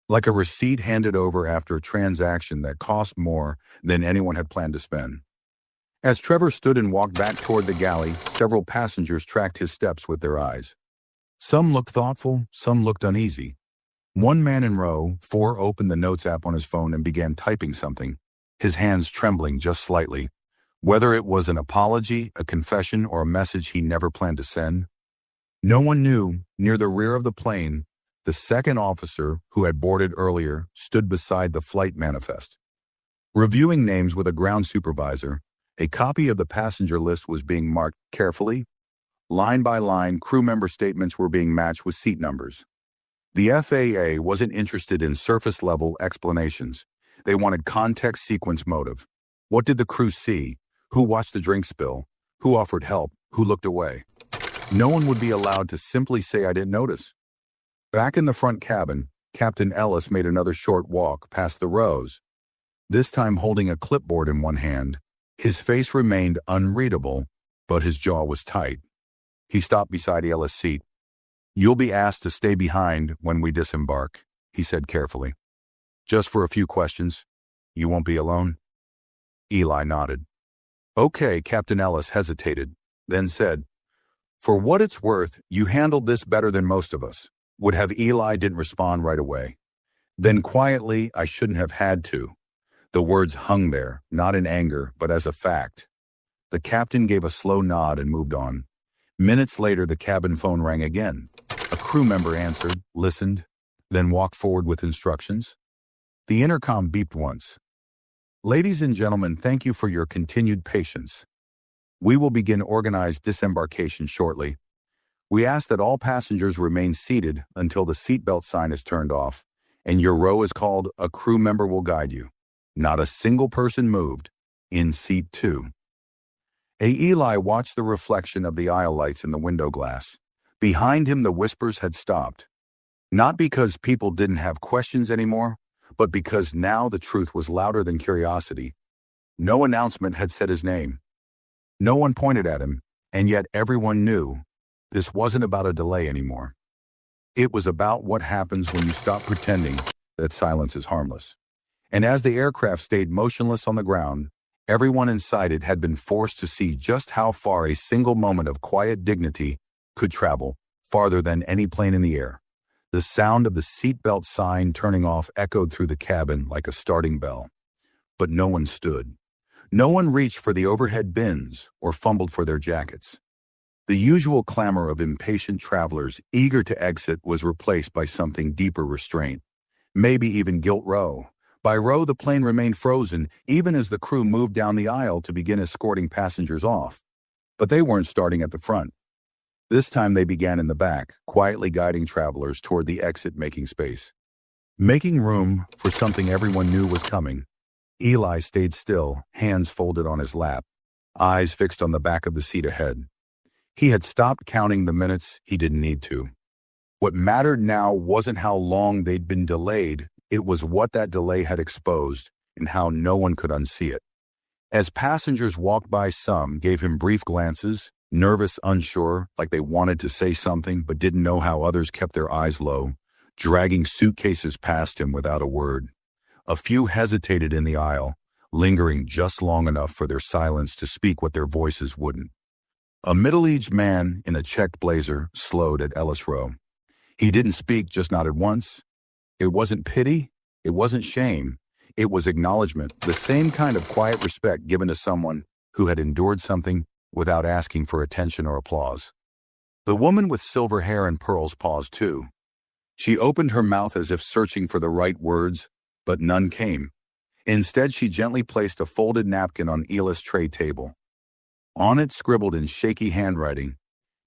like a receipt handed over after a transaction that cost more than anyone had planned to spend. As Trevor stood and walked back toward the galley, several passengers tracked his steps with their eyes. Some looked thoughtful, some looked uneasy. One man in row 4 opened the notes app on his phone and began typing something, his hands trembling just slightly. Whether it was an apology, a confession, or a message he never planned to send. No one knew. Near the rear of the plane, the second officer, who had boarded earlier, stood beside the flight manifest. Reviewing names with a ground supervisor, a copy of the passenger list was being marked carefully. Line by line, crew member statements were being matched with seat numbers. The FAA wasn't interested in surface-level explanations. They wanted context, sequence, motive. What did the crew see? Who watched the drink spill? Who offered help? Who looked away? No one would be allowed to simply say, "I didn't notice." Back in the front cabin, Captain Ellis made another short walk past the rows, this time holding a clipboard in one hand. His face remained unreadable, but his jaw was tight. He stopped beside Ellis' seat. "You'll be asked to stay behind when we disembark," he said carefully. "Just for a few questions. You won't be alone?" Eli nodded. "Okay," Captain Ellis hesitated, then said, "For what it's worth, you handled this better than most of us." Would have Eli didn't respond right away. Then quietly, "I shouldn't have had to." The words hung there, not in anger, but as a fact. The captain gave a slow nod and moved on. Minutes later, the cabin phone rang again. A crew member answered, listened, then walked forward with instructions. The intercom beeped once. "Ladies and gentlemen, thank you for your continued patience. We will begin organized disembarkation shortly. We ask that all passengers remain seated until the seatbelt sign is turned off, and your row is called. A crew member will guide you. Not a single person moved. In seat 2. Eli watched the reflection of the aisle lights in the window glass. Behind him, the whispers had stopped. Not because people didn't have questions anymore, but because now the truth was louder than curiosity. No announcement had said his name. No one pointed at him, and yet everyone knew this wasn't about a delay anymore. It was about what happens when you stop pretending that silence is harmless. And as the aircraft stayed motionless on the ground, everyone inside it had been forced to see just how far a single moment of quiet dignity could travel farther than any plane in the air. The sound of the seatbelt sign turning off echoed through the cabin like a starting bell. But no one stood. No one reached for the overhead bins or fumbled for their jackets. The usual clamor of impatient travelers eager to exit was replaced by something deeper restraint, maybe even guilt row. By row, the plane remained frozen, even as the crew moved down the aisle to begin escorting passengers off. But they weren't starting at the front. This time they began in the back, quietly guiding travelers toward the exit-making space. Making room for something everyone knew was coming, Eli stayed still, hands folded on his lap, eyes fixed on the back of the seat ahead. He had stopped counting the minutes he didn't need to. What mattered now wasn't how long they'd been delayed, it was what that delay had exposed and how no one could unsee it. As passengers walked by, some gave him brief glances, nervous, unsure, like they wanted to say something but didn't know how. Others kept their eyes low, dragging suitcases past him without a word. A few hesitated in the aisle, lingering just long enough for their silence to speak what their voices wouldn't. A middle-aged man in a checked blazer slowed at Ellis Row. He didn't speak, just nodded once. It wasn't pity, it wasn't shame, it was acknowledgement, the same kind of quiet respect given to someone who had endured something without asking for attention or applause. The woman with silver hair and pearls paused too. She opened her mouth as if searching for the right words, but none came. Instead, she gently placed a folded napkin on Eli's tray table. On it, scribbled in shaky handwriting,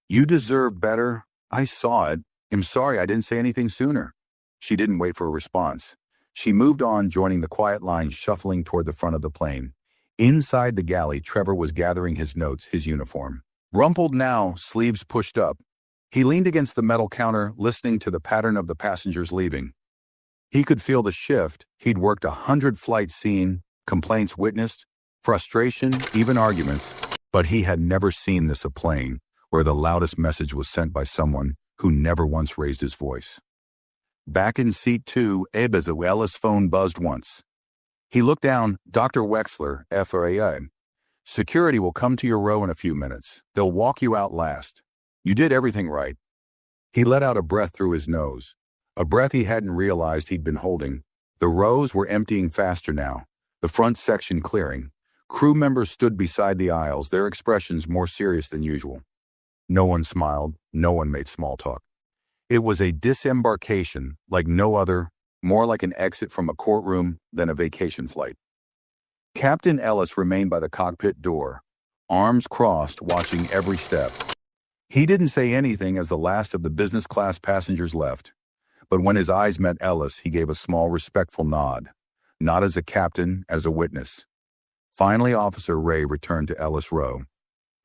"You deserve better. I saw it. I'm sorry I didn't say anything sooner." She didn't wait for a response. She moved on, joining the quiet line shuffling toward the front of the plane. Inside the galley, Trevor was gathering his notes, his uniform. Rumpled now, sleeves pushed up. He leaned against the metal counter, listening to the pattern of the passengers leaving. He could feel the shift. He'd worked 100 flights seen, complaints witnessed, frustration, even arguments. But he had never seen this a plane where the loudest message was sent by someone who never once raised his voice. Back in seat 2, Ellis' phone buzzed once. He looked down. "Dr. Wexler, FAA. Security will come to your row in a few minutes. They'll walk you out last. You did everything right." He let out a breath through his nose, a breath he hadn't realized he'd been holding. The rows were emptying faster now, the front section clearing. Crew members stood beside the aisles, their expressions more serious than usual. No one smiled, no one made small talk. It was a disembarkation like no other, more like an exit from a courtroom than a vacation flight. Captain Ellis remained by the cockpit door, arms crossed, watching every step. He didn't say anything as the last of the business class passengers left, but when his eyes met Ellis, he gave a small, respectful nod, not as a captain, as a witness. Finally, Officer Ray returned to Ellis Row.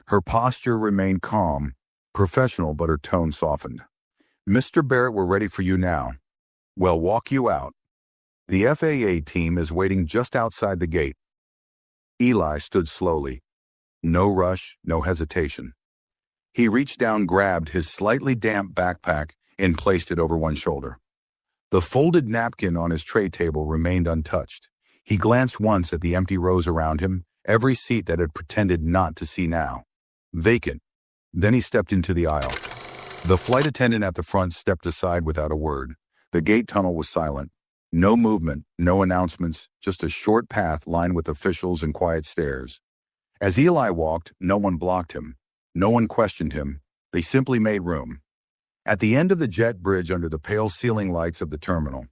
Her posture remained calm, professional, but her tone softened. "Mr. Barrett, we're ready for you now. We'll walk you out. The FAA team is waiting just outside the gate." Eli stood slowly. No rush, no hesitation. He reached down, grabbed his slightly damp backpack, and placed it over one shoulder. The folded napkin on his tray table remained untouched. He glanced once at the empty rows around him, every seat that had pretended not to see now. Vacant. Then he stepped into the aisle. The flight attendant at the front stepped aside without a word. The gate tunnel was silent. No movement, no announcements, just a short path lined with officials and quiet stares. As Eli walked, no one blocked him. No one questioned him. They simply made room. At the end of the jet bridge under the pale ceiling lights of the terminal,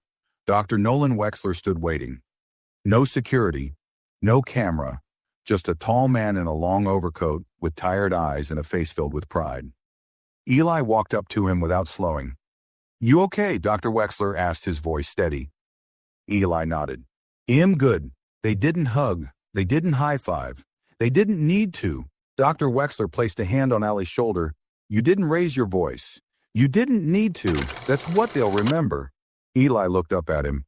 Dr. Nolan Wexler stood waiting. No security, no camera, just a tall man in a long overcoat with tired eyes and a face filled with pride. Eli walked up to him without slowing. "You okay?" Dr. Wexler asked, his voice steady. Eli nodded. "I'm good. They didn't hug. They didn't high-five. They didn't need to." Dr. Wexler placed a hand on Ali's shoulder. "You didn't raise your voice. You didn't need to. That's what they'll remember." Eli looked up at him.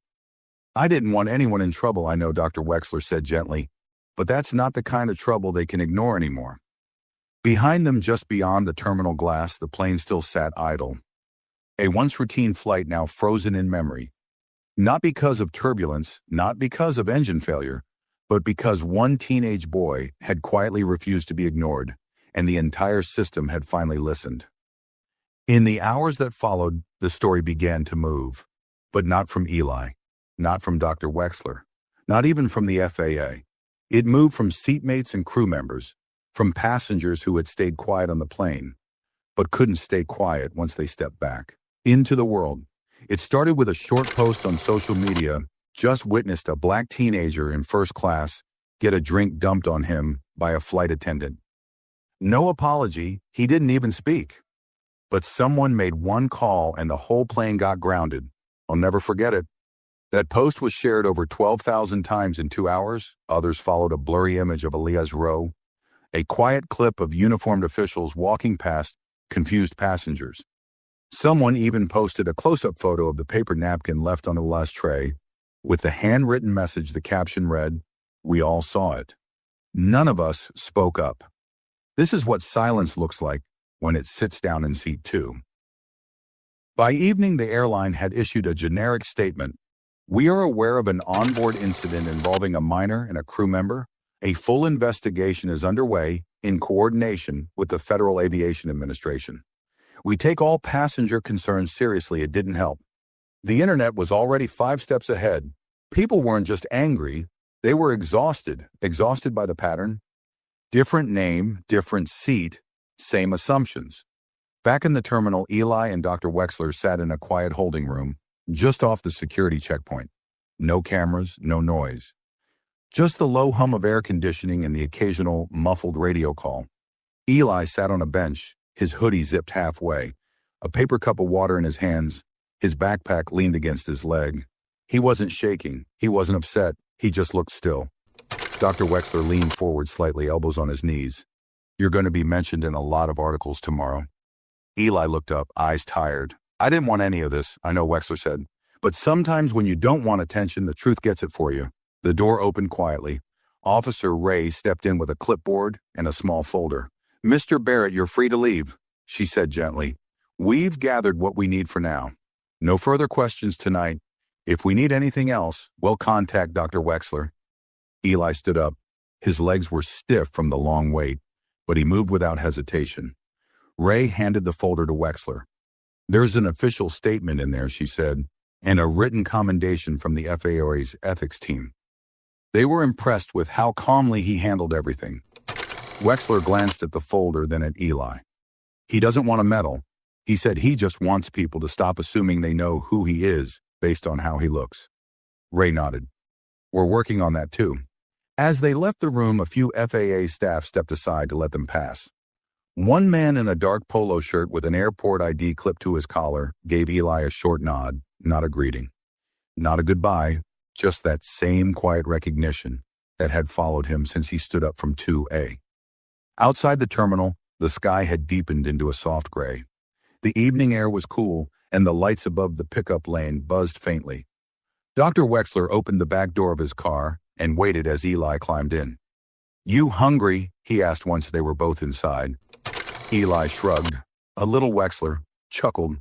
"I didn't want anyone in trouble, I know," Dr. Wexler said gently, "but that's not the kind of trouble they can ignore anymore." Behind them, just beyond the terminal glass, the plane still sat idle. A once routine flight now frozen in memory. Not because of turbulence, not because of engine failure, but because one teenage boy had quietly refused to be ignored, and the entire system had finally listened. In the hours that followed, the story began to move. But not from Eli, not from Dr. Wexler, not even from the FAA. It moved from seatmates and crew members, from passengers who had stayed quiet on the plane, but couldn't stay quiet once they stepped back into the world. It started with a short post on social media. Just witnessed a black teenager in first class get a drink dumped on him by a flight attendant. No apology, he didn't even speak. But someone made one call and the whole plane got grounded. I'll never forget it. That post was shared over 12,000 times in 2 hours. Others followed a blurry image of Elias Rowe, a quiet clip of uniformed officials walking past confused passengers. Someone even posted a close-up photo of the paper napkin left on the last tray. With the handwritten message, the caption read, "We all saw it." None of us spoke up. This is what silence looks like when it sits down in seat 2. By evening, the airline had issued a generic statement. "We are aware of an onboard incident involving a minor and a crew member. A full investigation is underway in coordination with the Federal Aviation Administration. We take all passenger concerns seriously." It didn't help. The internet was already 5 steps ahead. People weren't just angry, they were exhausted by the pattern. Different name, different seat, same assumptions. Back in the terminal, Eli and Dr. Wexler sat in a quiet holding room, just off the security checkpoint. No cameras, no noise. Just the low hum of air conditioning and the occasional muffled radio call. Eli sat on a bench, his hoodie zipped halfway, a paper cup of water in his hands. His backpack leaned against his leg. He wasn't shaking, he wasn't upset, he just looked still. Dr. Wexler leaned forward slightly, elbows on his knees. "You're going to be mentioned in a lot of articles tomorrow." Eli looked up, eyes tired. "I didn't want any of this," I know, Wexler said. "But sometimes when you don't want attention, the truth gets it for you." The door opened quietly. Officer Ray stepped in with a clipboard and a small folder. "Mr. Barrett, you're free to leave," she said gently. "We've gathered what we need for now. No further questions tonight. If we need anything else, we'll contact Dr. Wexler." Eli stood up. His legs were stiff from the long wait, but he moved without hesitation. Ray handed the folder to Wexler. "There's an official statement in there," she said, "and a written commendation from the FAA's ethics team. They were impressed with how calmly he handled everything." Wexler glanced at the folder, then at Eli. "He doesn't want a medal. He said he just wants people to stop assuming they know who he is based on how he looks." Ray nodded. "We're working on that too." As they left the room, a few FAA staff stepped aside to let them pass. One man in a dark polo shirt with an airport ID clipped to his collar gave Eli a short nod, not a greeting. Not a goodbye, just that same quiet recognition that had followed him since he stood up from 2A. Outside the terminal, the sky had deepened into a soft gray. The evening air was cool, and the lights above the pickup lane buzzed faintly. Dr. Wexler opened the back door of his car and waited as Eli climbed in. "You hungry?" he asked once they were both inside. Eli shrugged. A little. Wexler chuckled.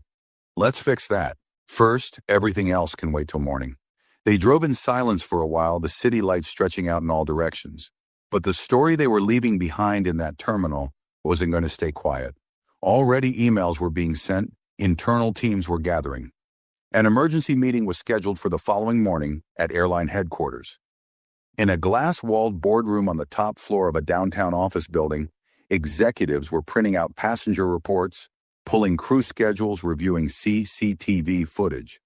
"Let's fix that. First, everything else can wait till morning." They drove in silence for a while, the city lights stretching out in all directions. But the story they were leaving behind in that terminal wasn't going to stay quiet. Already emails were being sent, internal teams were gathering. An emergency meeting was scheduled for the following morning at airline headquarters. In a glass-walled boardroom on the top floor of a downtown office building, executives were printing out passenger reports, pulling crew schedules, reviewing CCTV footage.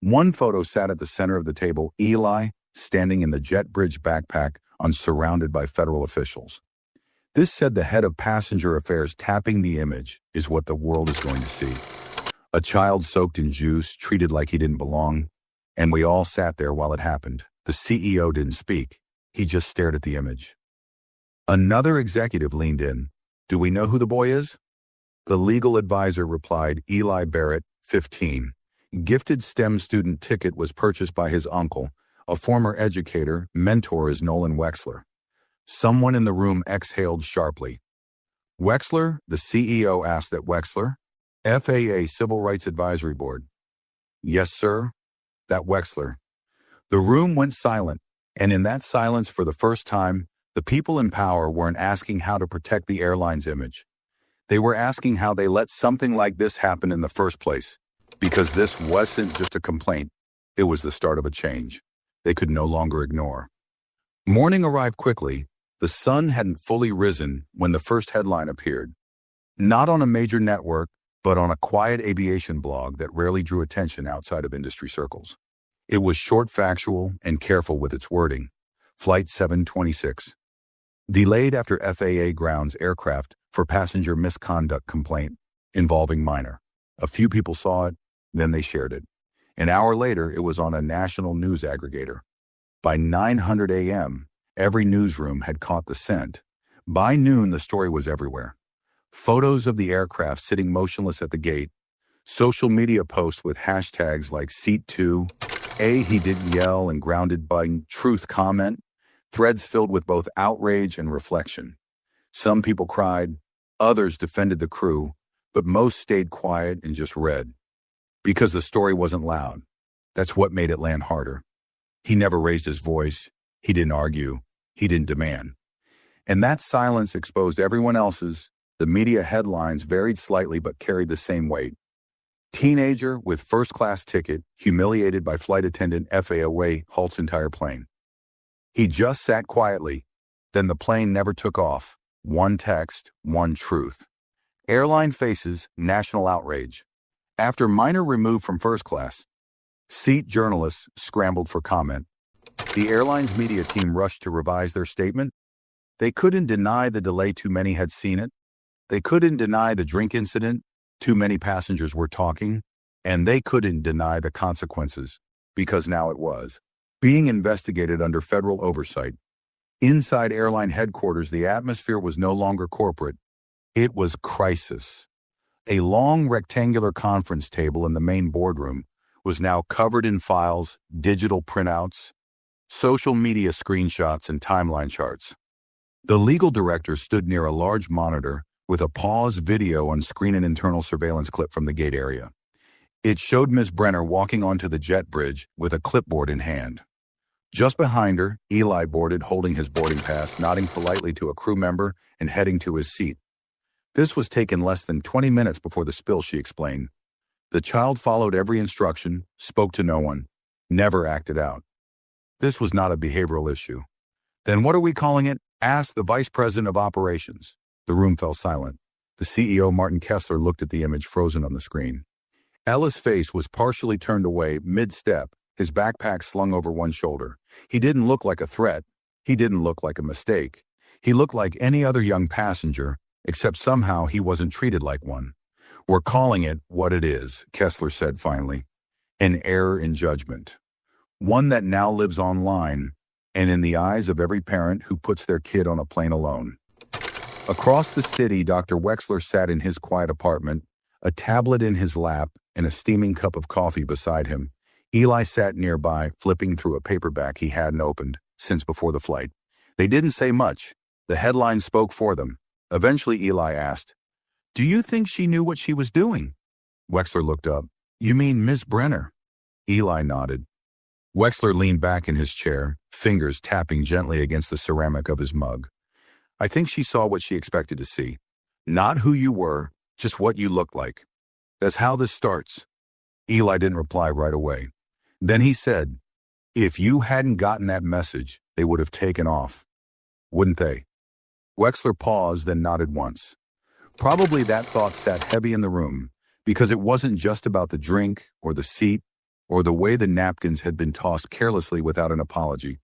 One photo sat at the center of the table, Eli standing in the jet bridge backpack surrounded by federal officials. This, said the head of passenger affairs, tapping the image, is what the world is going to see. A child soaked in juice, treated like he didn't belong, and we all sat there while it happened. The CEO didn't speak. He just stared at the image. Another executive leaned in. "Do we know who the boy is?" The legal advisor replied, "Eli Barrett, 15. Gifted STEM student ticket was purchased by his uncle, a former educator, mentor is Nolan Wexler." Someone in the room exhaled sharply. "Wexler?" the CEO asked. "That Wexler?" "FAA Civil Rights Advisory Board." "Yes, sir." "That Wexler." The room went silent, and in that silence, for the first time, the people in power weren't asking how to protect the airline's image. They were asking how they let something like this happen in the first place, because this wasn't just a complaint. It was the start of a change they could no longer ignore. Morning arrived quickly. The sun hadn't fully risen when the first headline appeared. Not on a major network, but on a quiet aviation blog that rarely drew attention outside of industry circles. It was short, factual, and careful with its wording. Flight 726. Delayed after FAA grounds aircraft for passenger misconduct complaint involving minor. A few people saw it, then they shared it. An hour later, it was on a national news aggregator. By 9:00 a.m., every newsroom had caught the scent. By noon, the story was everywhere. Photos of the aircraft sitting motionless at the gate, social media posts with hashtags like Seat 2, he didn't yell, and grounded by truth comment, threads filled with both outrage and reflection. Some people cried, others defended the crew, but most stayed quiet and just read. Because the story wasn't loud. That's what made it land harder. He never raised his voice. He didn't argue. He didn't demand. And that silence exposed everyone else's. The media headlines varied slightly but carried the same weight. Teenager with first-class ticket, humiliated by flight attendant FAA halts entire plane. He just sat quietly. Then the plane never took off. One text, one truth. Airline faces national outrage. After minor removed from first class, seat journalists scrambled for comment. The airline's media team rushed to revise their statement. They couldn't deny the delay, too many had seen it. They couldn't deny the drink incident, too many passengers were talking. And they couldn't deny the consequences, because now it was being investigated under federal oversight. Inside airline headquarters, the atmosphere was no longer corporate. It was crisis. A long rectangular conference table in the main boardroom was now covered in files, digital printouts, social media screenshots, and timeline charts. The legal director stood near a large monitor with a pause video on screen, an internal surveillance clip from the gate area. It showed Ms. Brenner walking onto the jet bridge with a clipboard in hand. Just behind her, Eli boarded, holding his boarding pass, nodding politely to a crew member and heading to his seat. This was taken less than 20 minutes before the spill, she explained. The child followed every instruction, spoke to no one, never acted out. This was not a behavioral issue. Then what are we calling it? Asked the vice president of operations. The room fell silent. The CEO, Martin Kessler, looked at the image frozen on the screen. Ella's face was partially turned away mid-step, his backpack slung over one shoulder. He didn't look like a threat. He didn't look like a mistake. He looked like any other young passenger, except somehow he wasn't treated like one. We're calling it what it is, Kessler said finally. An error in judgment. One that now lives online and in the eyes of every parent who puts their kid on a plane alone. Across the city, Dr. Wexler sat in his quiet apartment, a tablet in his lap and a steaming cup of coffee beside him. Eli sat nearby, flipping through a paperback he hadn't opened since before the flight. They didn't say much. The headlines spoke for them. Eventually, Eli asked, "Do you think she knew what she was doing?" Wexler looked up. "You mean Miss Brenner?" Eli nodded. Wexler leaned back in his chair, fingers tapping gently against the ceramic of his mug. "I think she saw what she expected to see. Not who you were, just what you looked like. That's how this starts." Eli didn't reply right away. Then he said, "If you hadn't gotten that message, they would have taken off. Wouldn't they?" Wexler paused, then nodded once. Probably that thought sat heavy in the room, because it wasn't just about the drink or the seat or the way the napkins had been tossed carelessly without an apology.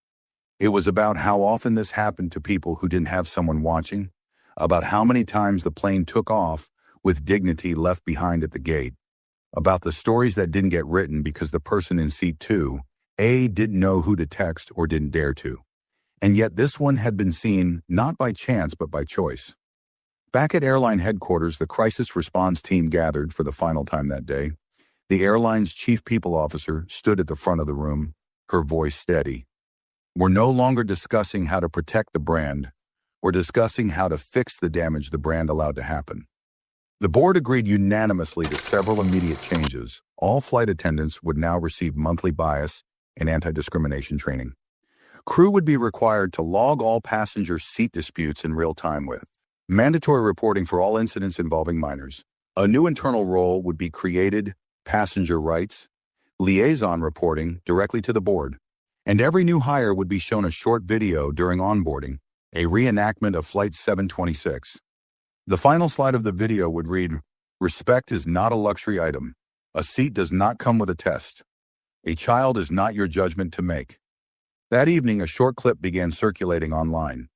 It was about how often this happened to people who didn't have someone watching, about how many times the plane took off with dignity left behind at the gate, about the stories that didn't get written because the person in seat 2, didn't know who to text or didn't dare to. And yet this one had been seen not by chance but by choice. Back at airline headquarters, the crisis response team gathered for the final time that day. The airline's chief people officer stood at the front of the room, her voice steady. "We're no longer discussing how to protect the brand. We're discussing how to fix the damage the brand allowed to happen." The board agreed unanimously to several immediate changes. All flight attendants would now receive monthly bias and anti-discrimination training. Crew would be required to log all passenger seat disputes in real time with Mandatory reporting for all incidents involving minors. A new internal role would be created, passenger rights, liaison reporting directly to the board. And every new hire would be shown a short video during onboarding, a reenactment of Flight 726. The final slide of the video would read, "Respect is not a luxury item. A seat does not come with a test. A child is not your judgment to make." That evening, a short clip began circulating online.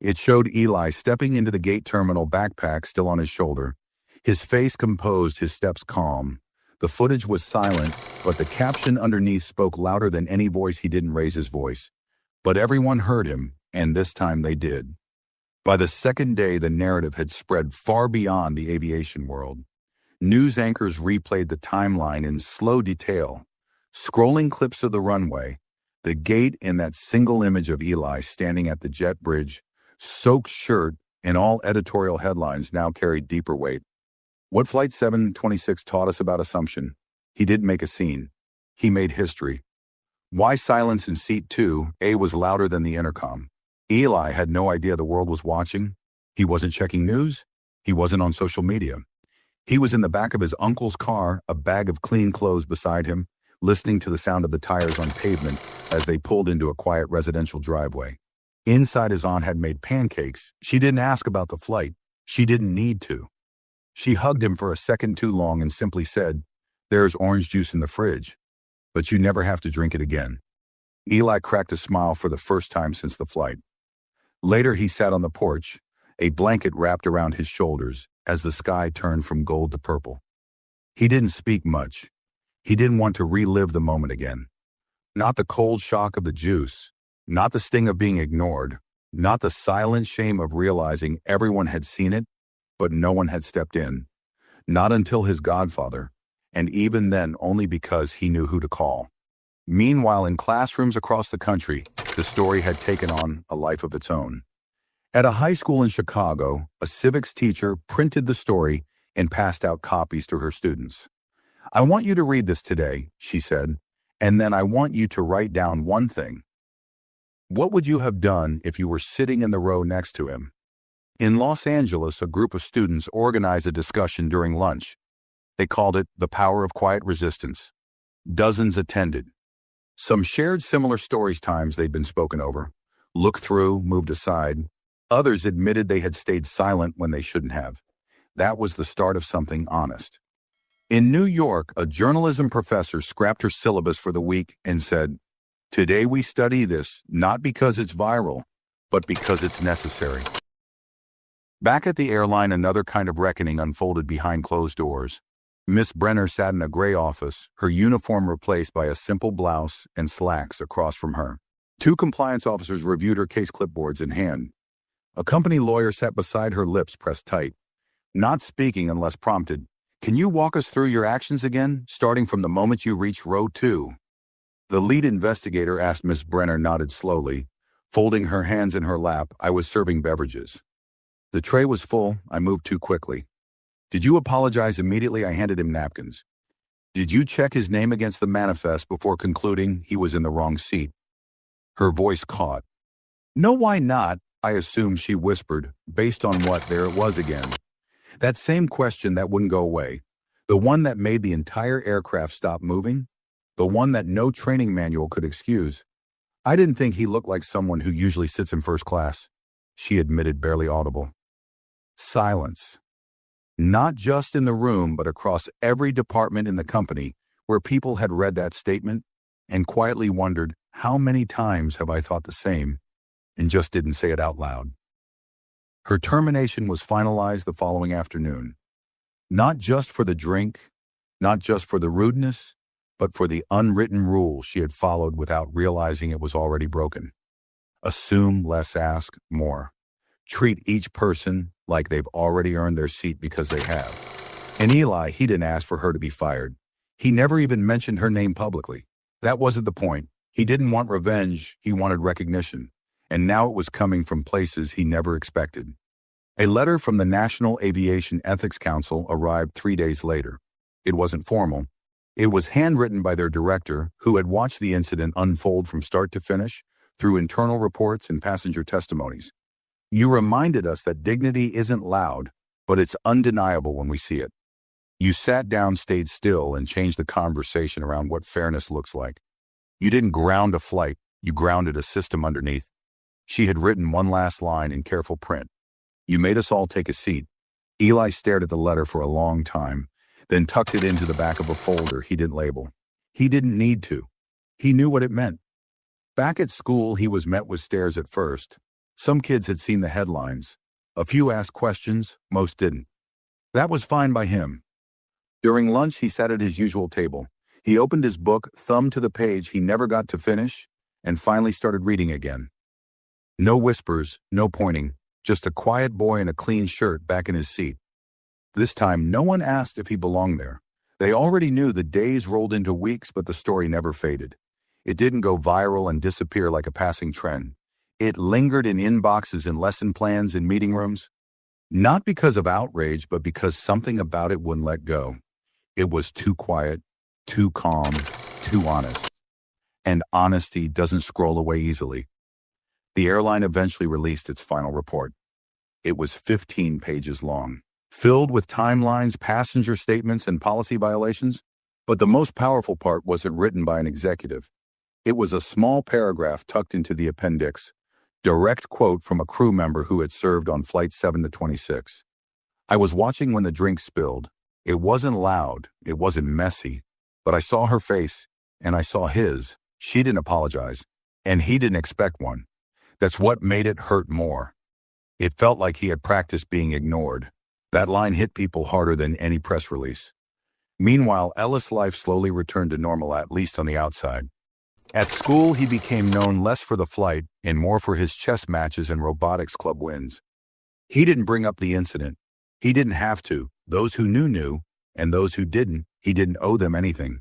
It showed Eli stepping into the gate terminal, backpack still on his shoulder. His face composed, his steps calm. The footage was silent, but the caption underneath spoke louder than any voice. He didn't raise his voice. But everyone heard him, and this time they did. By the second day, the narrative had spread far beyond the aviation world. News anchors replayed the timeline in slow detail, scrolling clips of the runway, the gate, and that single image of Eli standing at the jet bridge, soaked shirt, and all editorial headlines now carried deeper weight. What Flight 726 taught us about assumption: he didn't make a scene. He made history. Why silence in seat 2A was louder than the intercom. Eli had no idea the world was watching. He wasn't checking news. He wasn't on social media. He was in the back of his uncle's car, a bag of clean clothes beside him, listening to the sound of the tires on pavement as they pulled into a quiet residential driveway. Inside, his aunt had made pancakes. She didn't ask about the flight. She didn't need to. She hugged him for a second too long and simply said, "There's orange juice in the fridge, but you never have to drink it again." Eli cracked a smile for the first time since the flight. Later, he sat on the porch, a blanket wrapped around his shoulders as the sky turned from gold to purple. He didn't speak much. He didn't want to relive the moment again. Not the cold shock of the juice, not the sting of being ignored, not the silent shame of realizing everyone had seen it, but no one had stepped in. Not until his godfather, and even then only because he knew who to call. Meanwhile, in classrooms across the country, the story had taken on a life of its own. At a high school in Chicago, a civics teacher printed the story and passed out copies to her students. "I want you to read this today," she said, "and then I want you to write down one thing. What would you have done if you were sitting in the row next to him?" In Los Angeles, a group of students organized a discussion during lunch. They called it "The Power of Quiet Resistance." Dozens attended. Some shared similar stories, times they'd been spoken over, looked through, moved aside. Others admitted they had stayed silent when they shouldn't have. That was the start of something honest. In New York, a journalism professor scrapped her syllabus for the week and said, "Today we study this, not because it's viral, but because it's necessary." Back at the airline, another kind of reckoning unfolded behind closed doors. Miss Brenner sat in a gray office, her uniform replaced by a simple blouse and slacks across from her. Two compliance officers reviewed her case, clipboards in hand. A company lawyer sat beside her, lips pressed tight, not speaking unless prompted. "Can you walk us through your actions again, starting from the moment you reached row 2? The lead investigator asked. Miss Brenner nodded slowly, folding her hands in her lap. "I was serving beverages. The tray was full. I moved too quickly. Did you apologize immediately?" I handed him napkins. "Did you check his name against the manifest before concluding he was in the wrong seat?" Her voice caught. "No, why not?" I assumed she whispered, based on what? There it was again. That same question that wouldn't go away. The one that made the entire aircraft stop moving. The one that no training manual could excuse. "I didn't think he looked like someone who usually sits in first class," she admitted, barely audible. Silence. Not just in the room, but across every department in the company, where people had read that statement and quietly wondered, how many times have I thought the same and just didn't say it out loud? Her termination was finalized the following afternoon. Not just for the drink, not just for the rudeness, but for the unwritten rule she had followed without realizing it was already broken. Assume less, ask more. Treat each person like they've already earned their seat because they have. And Eli, he didn't ask for her to be fired. He never even mentioned her name publicly. That wasn't the point. He didn't want revenge, he wanted recognition. And now it was coming from places he never expected. A letter from the National Aviation Ethics Council arrived 3 days later. It wasn't formal. It was handwritten by their director, who had watched the incident unfold from start to finish through internal reports and passenger testimonies. You reminded us that dignity isn't loud, but it's undeniable when we see it. You sat down, stayed still, and changed the conversation around what fairness looks like. You didn't ground a flight, you grounded a system underneath. She had written one last line in careful print. You made us all take a seat. Eli stared at the letter for a long time, then tucked it into the back of a folder he didn't label. He didn't need to. He knew what it meant. Back at school, he was met with stares at first. Some kids had seen the headlines. A few asked questions, most didn't. That was fine by him. During lunch, he sat at his usual table. He opened his book, thumbed to the page he never got to finish, and finally started reading again. No whispers, no pointing, just a quiet boy in a clean shirt back in his seat. This time, no one asked if he belonged there. They already knew the days rolled into weeks, but the story never faded. It didn't go viral and disappear like a passing trend. It lingered in inboxes and lesson plans in meeting rooms. Not because of outrage, but because something about it wouldn't let go. It was too quiet, too calm, too honest. And honesty doesn't scroll away easily. The airline eventually released its final report. It was 15 pages long, filled with timelines, passenger statements, and policy violations. But the most powerful part wasn't written by an executive. It was a small paragraph tucked into the appendix, direct quote from a crew member who had served on Flight 7 to 26. I was watching when the drink spilled. It wasn't loud, it wasn't messy, but I saw her face, and I saw his. She didn't apologize, and he didn't expect one. That's what made it hurt more. It felt like he had practiced being ignored. That line hit people harder than any press release. Meanwhile, Ellis' life slowly returned to normal, at least on the outside. At school, he became known less for the flight and more for his chess matches and robotics club wins. He didn't bring up the incident. He didn't have to. Those who knew, and those who didn't, he didn't owe them anything.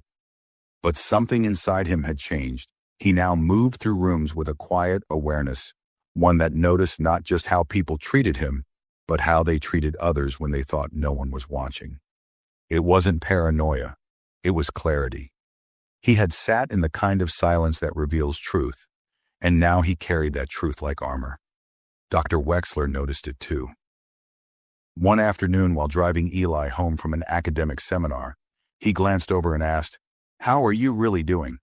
But something inside him had changed. He now moved through rooms with a quiet awareness, one that noticed not just how people treated him, but how they treated others when they thought no one was watching. It wasn't paranoia. It was clarity. He had sat in the kind of silence that reveals truth, and now he carried that truth like armor. Dr. Wexler noticed it too. One afternoon, while driving Eli home from an academic seminar, he glanced over and asked, "How are you really doing?"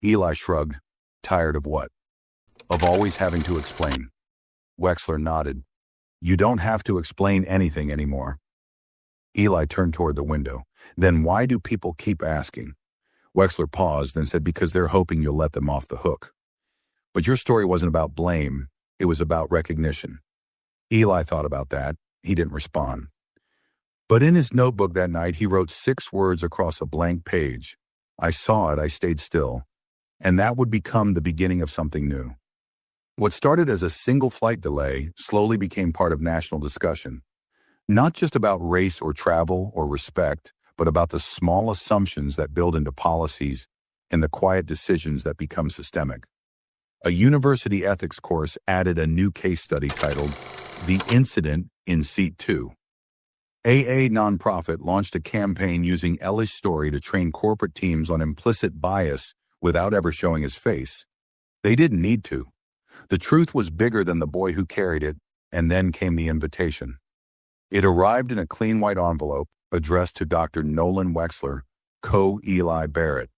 Eli shrugged. Tired of what? Of always having to explain. Wexler nodded. You don't have to explain anything anymore. Eli turned toward the window. Then why do people keep asking? Wexler paused, then said, because they're hoping you'll let them off the hook. But your story wasn't about blame. It was about recognition. Eli thought about that. He didn't respond. But in his notebook that night, he wrote 6 words across a blank page. I saw it, I stayed still. And that would become the beginning of something new. What started as a single flight delay slowly became part of national discussion. Not just about race or travel or respect, but about the small assumptions that build into policies and the quiet decisions that become systemic. A university ethics course added a new case study titled The Incident in Seat 2. AA nonprofit launched a campaign using Ellis' story to train corporate teams on implicit bias without ever showing his face. They didn't need to. The truth was bigger than the boy who carried it, and then came the invitation. It arrived in a clean white envelope addressed to Dr. Nolan Wexler, co-Eli Barrett.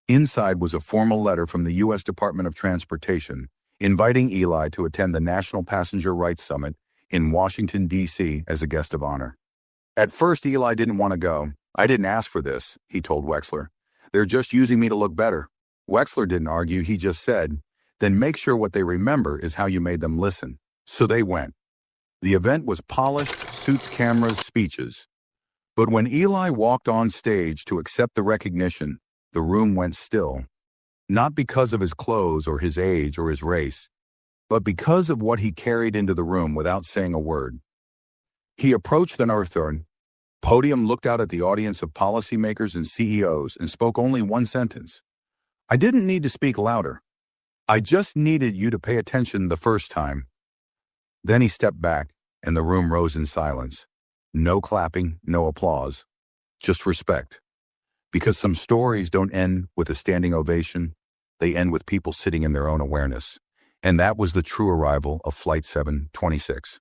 Inside was a formal letter from the U.S. Department of Transportation inviting Eli to attend the National Passenger Rights Summit in Washington, D.C. as a guest of honor. At first, Eli didn't want to go. I didn't ask for this, he told Wexler. They're just using me to look better. Wexler didn't argue, he just said, then make sure what they remember is how you made them listen. So they went. The event was polished, suits, cameras, speeches. But when Eli walked on stage to accept the recognition, the room went still. Not because of his clothes or his age or his race, but because of what he carried into the room without saying a word. He approached the northern podium, looked out at the audience of policymakers and CEOs, and spoke only one sentence. I didn't need to speak louder. I just needed you to pay attention the first time. Then he stepped back, and the room rose in silence. No clapping, no applause, just respect. Because some stories don't end with a standing ovation, they end with people sitting in their own awareness. And that was the true arrival of Flight 726.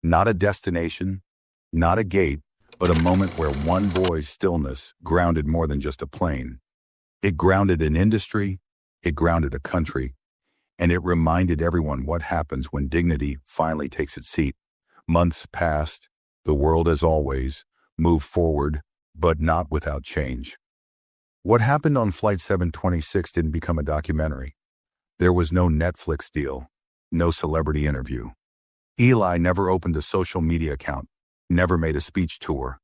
Not a destination, not a gate, but a moment where one boy's stillness grounded more than just a plane. It grounded an industry, it grounded a country, and it reminded everyone what happens when dignity finally takes its seat. Months passed, the world as always moved forward, but not without change. What happened on Flight 726 didn't become a documentary. There was no Netflix deal, no celebrity interview. Eli never opened a social media account, never made a speech tour.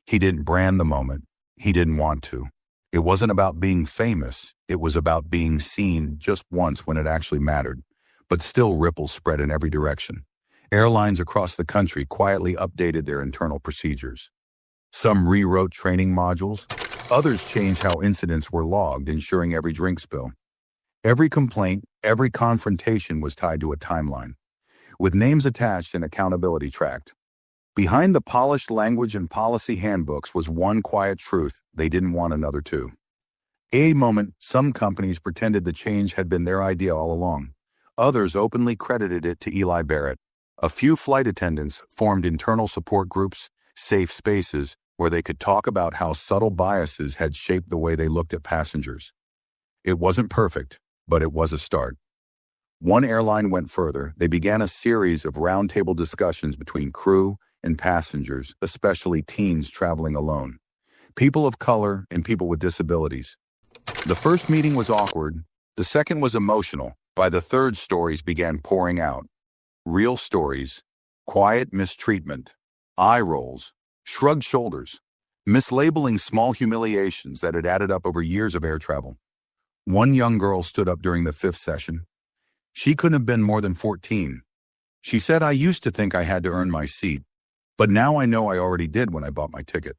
He didn't brand the moment. He didn't want to. It wasn't about being famous. It was about being seen just once when it actually mattered. But still ripples spread in every direction. Airlines across the country quietly updated their internal procedures. Some rewrote training modules. Others changed how incidents were logged, ensuring every drink spill. Every complaint, every confrontation was tied to a timeline, with names attached and accountability tracked. Behind the polished language and policy handbooks was one quiet truth: they didn't want another two. A moment, some companies pretended the change had been their idea all along. Others openly credited it to Eli Barrett. A few flight attendants formed internal support groups, safe spaces, where they could talk about how subtle biases had shaped the way they looked at passengers. It wasn't perfect, but it was a start. One airline went further. They began a series of roundtable discussions between crew and passengers, especially teens traveling alone, people of color, and people with disabilities. The first meeting was awkward. The second was emotional. By the third, stories began pouring out. Real stories, quiet mistreatment, eye rolls, shrugged shoulders, mislabeling small humiliations that had added up over years of air travel. One young girl stood up during the fifth session. She couldn't have been more than 14. She said, "I used to think I had to earn my seat, but now I know I already did when I bought my ticket."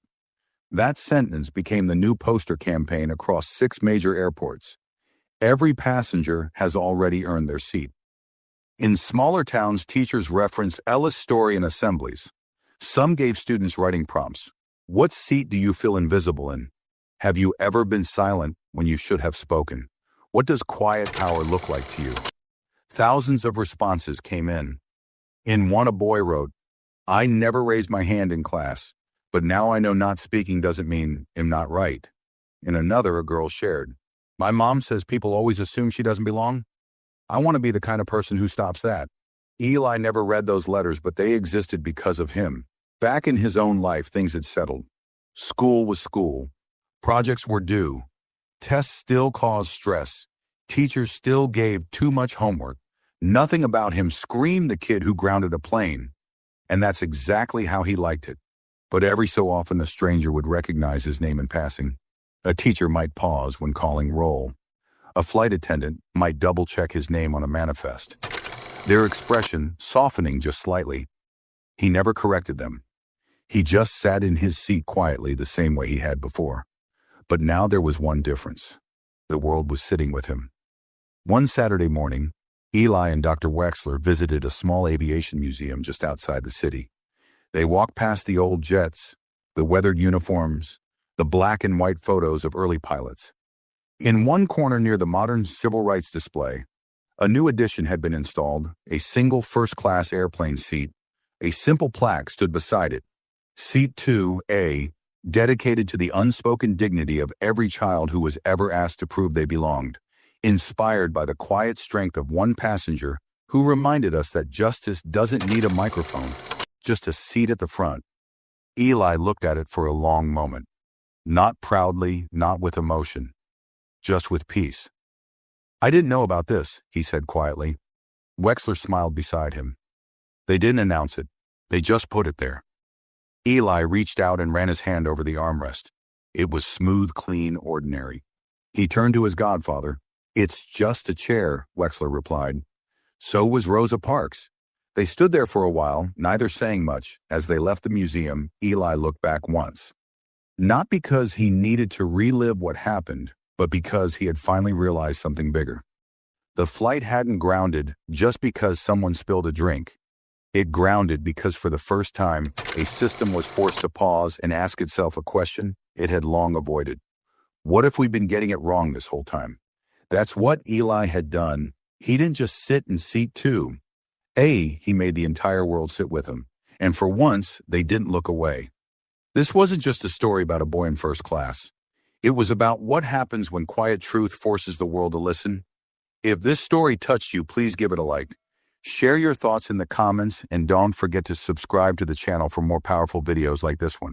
That sentence became the new poster campaign across 6 major airports. Every passenger has already earned their seat. In smaller towns, teachers referenced Ellis' story in assemblies. Some gave students writing prompts. What seat do you feel invisible in? Have you ever been silent when you should have spoken? What does quiet power look like to you? Thousands of responses came in. In one, a boy wrote, "I never raised my hand in class, but now I know not speaking doesn't mean I'm not right." In another, a girl shared, "My mom says people always assume she doesn't belong. I want to be the kind of person who stops that." Eli never read those letters, but they existed because of him. Back in his own life, things had settled. School was school. Projects were due. Tests still caused stress. Teachers still gave too much homework. Nothing about him screamed the kid who grounded a plane. And that's exactly how he liked it. But every so often, a stranger would recognize his name in passing. A teacher might pause when calling roll. A flight attendant might double-check his name on a manifest, their expression softening just slightly. He never corrected them. He just sat in his seat quietly the same way he had before. But now there was one difference. The world was sitting with him. One Saturday morning, Eli and Dr. Wexler visited a small aviation museum just outside the city. They walked past the old jets, the weathered uniforms, the black and white photos of early pilots. In one corner near the modern civil rights display, a new addition had been installed, a single first-class airplane seat. A simple plaque stood beside it. Seat 2A, dedicated to the unspoken dignity of every child who was ever asked to prove they belonged, inspired by the quiet strength of one passenger who reminded us that justice doesn't need a microphone, just a seat at the front. Eli looked at it for a long moment, not proudly, not with emotion, just with peace. "I didn't know about this," he said quietly. Wexler smiled beside him. "They didn't announce it. They just put it there." Eli reached out and ran his hand over the armrest. It was smooth, clean, ordinary. He turned to his godfather. "It's just a chair," Wexler replied. So was Rosa Parks. They stood there for a while, neither saying much. As they left the museum, Eli looked back once. Not because he needed to relive what happened, but because he had finally realized something bigger. The flight hadn't grounded just because someone spilled a drink. It grounded because for the first time, a system was forced to pause and ask itself a question it had long avoided. What if we'd been getting it wrong this whole time? That's what Eli had done. He didn't just sit in seat 2. He made the entire world sit with him. And for once, they didn't look away. This wasn't just a story about a boy in first class. It was about what happens when quiet truth forces the world to listen. If this story touched you, please give it a like. Share your thoughts in the comments, and don't forget to subscribe to the channel for more powerful videos like this one.